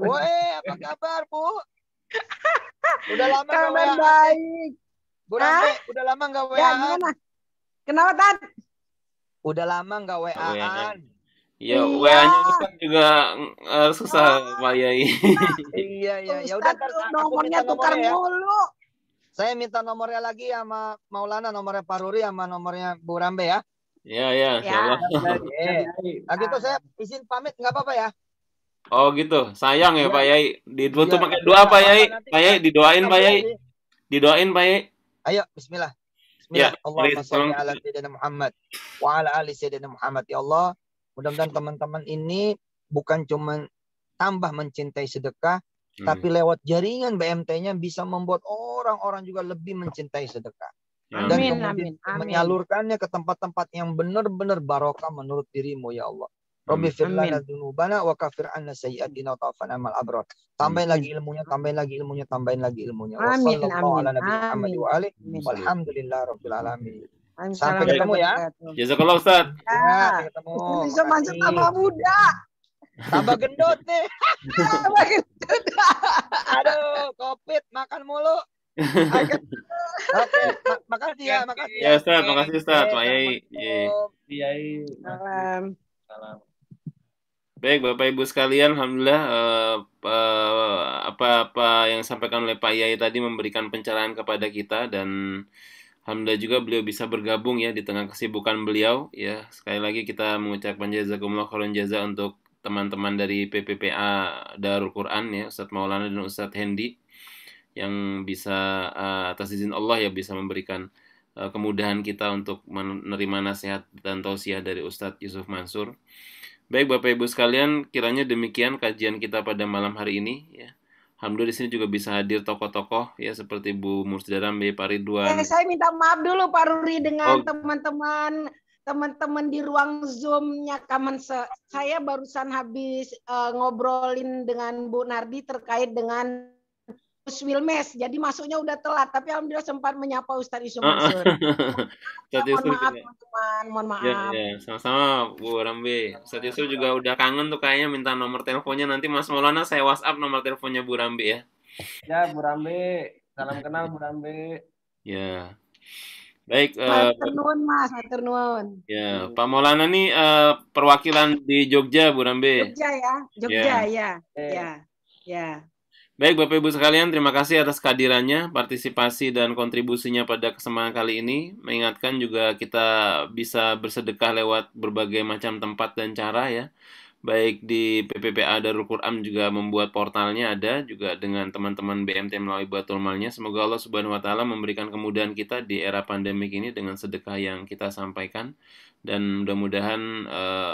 Woi, apa kabar, Bu? Udah lama nggak
Kabar
WA.
baik.
Bu Rambe, udah lama nggak WA.
Ya, gimana? Kenapa, Tat?
Udah lama nggak WA-an.
Iya, WA-nya kan juga susah, Pak Yai.
Iya. Ya udah,
nomornya tukar mulu.
Saya minta nomornya lagi sama Maulana, nomornya Pak Ruri sama nomornya Bu Rambe ya.
Iya.
Nah gitu saya izin pamit, nggak apa-apa ya?
Oh gitu, sayang ya Pak Yai. Ditutup pakai doa Pak Yai. Pak Yai didoain Pak Yai. Didoain Pak Yai.
Ayo, bismillah.
Ya,
Allahumma shalli ala sayyidina Muhammad wa ala ali sayyidina Muhammad. Ya Allah, mudah-mudahan teman-teman ini bukan cuma tambah mencintai sedekah, tapi lewat jaringan BMT-nya bisa membuat orang-orang juga lebih mencintai sedekah. Dan kemudian menyalurkannya ke tempat-tempat yang benar-benar barokah menurut dirimu ya Allah. Rabbi fir lana dzunubana wa kafir 'anna sayyi'atina wa tawaffana ma'al abrar. Tambahin lagi ilmunya. Wassallallahu ala nabiyina Muhammad wa alihi walhamdulillahi rabbil alamin. Sampai ketemu ya.
Jazakallah Ustaz.
Ya, ketemu.
Bisa manjat tambah muda.
Tambah gendut nih. Aduh, Covid makan mulu. Oke, makasih ya.
Ya Ustaz, makasih Ustaz, Pak Yai.
Salam.
Baik Bapak Ibu sekalian, alhamdulillah apa yang disampaikan oleh Pak Yai tadi memberikan pencerahan kepada kita, dan alhamdulillah juga beliau bisa bergabung ya di tengah kesibukan beliau ya. Sekali lagi kita mengucapkan jazakumullah khairan jaza untuk teman-teman dari PPPA Darul Quran ya, Ustadz Maulana dan Ustadz Hendi, yang bisa atas izin Allah ya bisa memberikan kemudahan kita untuk menerima nasihat dan tausiah dari Ustadz Yusuf Mansur. Baik Bapak Ibu sekalian, kiranya demikian kajian kita pada malam hari ini ya. Alhamdulillah di sini juga bisa hadir tokoh-tokoh ya seperti Bu Mursidarambe, Pak Ridwan.
Saya minta maaf dulu Pak Ruri dengan teman-teman teman-teman di ruang Zoom-nya Kamanse. Saya barusan habis ngobrolin dengan Bu Nardi terkait dengan Gus Wilmes. Jadi masuknya udah telat, tapi alhamdulillah sempat menyapa Ustadz Yusuf Mansur. Mohon maaf teman-teman, mohon maaf.
Ya, sama-sama Bu Rambe. Ustadz Yusuf juga udah kangen tuh kayaknya minta nomor teleponnya. Nanti Mas Maulana saya WhatsApp nomor teleponnya Bu Rambe ya.
Ya, Bu Rambe. Salam kenal Bu Rambe.
Ya. Baik.
Matur nuwun Mas, matur nuwun.
Ya, Pak Maulana nih perwakilan di Jogja, Bu Rambe.
Jogja ya, Jogja ya.
Baik Bapak Ibu sekalian, terima kasih atas kehadirannya, partisipasi dan kontribusinya pada kesempatan kali ini. Mengingatkan juga kita bisa bersedekah lewat berbagai macam tempat dan cara ya. Baik di PPPA Darul Quran juga membuat portalnya ada, juga dengan teman-teman BMT melalui Baitul Malnya. Semoga Allah Subhanahu wa taala memberikan kemudahan kita di era pandemik ini dengan sedekah yang kita sampaikan, dan mudah-mudahan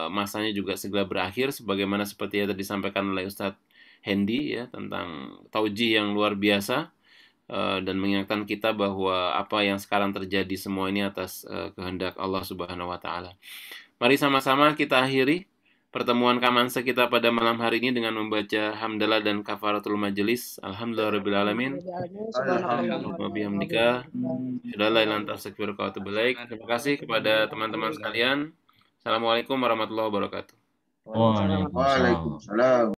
masanya juga segera berakhir sebagaimana seperti yang tadi disampaikan oleh Ustadz Hendy ya, tentang taujih yang luar biasa, dan mengingatkan kita bahwa apa yang sekarang terjadi semua ini atas kehendak Allah Subhanahu wa taala. Mari sama-sama kita akhiri pertemuan Kamanse kita pada malam hari ini dengan membaca hamdalah dan kafaratul majelis. Alhamdulillahirabbil alamin. Wa bihamdika asyhadu an la ilaha illa anta astaghfiruka wa atubu ilaik. Terima kasih kepada teman-teman sekalian. Assalamualaikum warahmatullahi wabarakatuh.
Waalaikumsalam.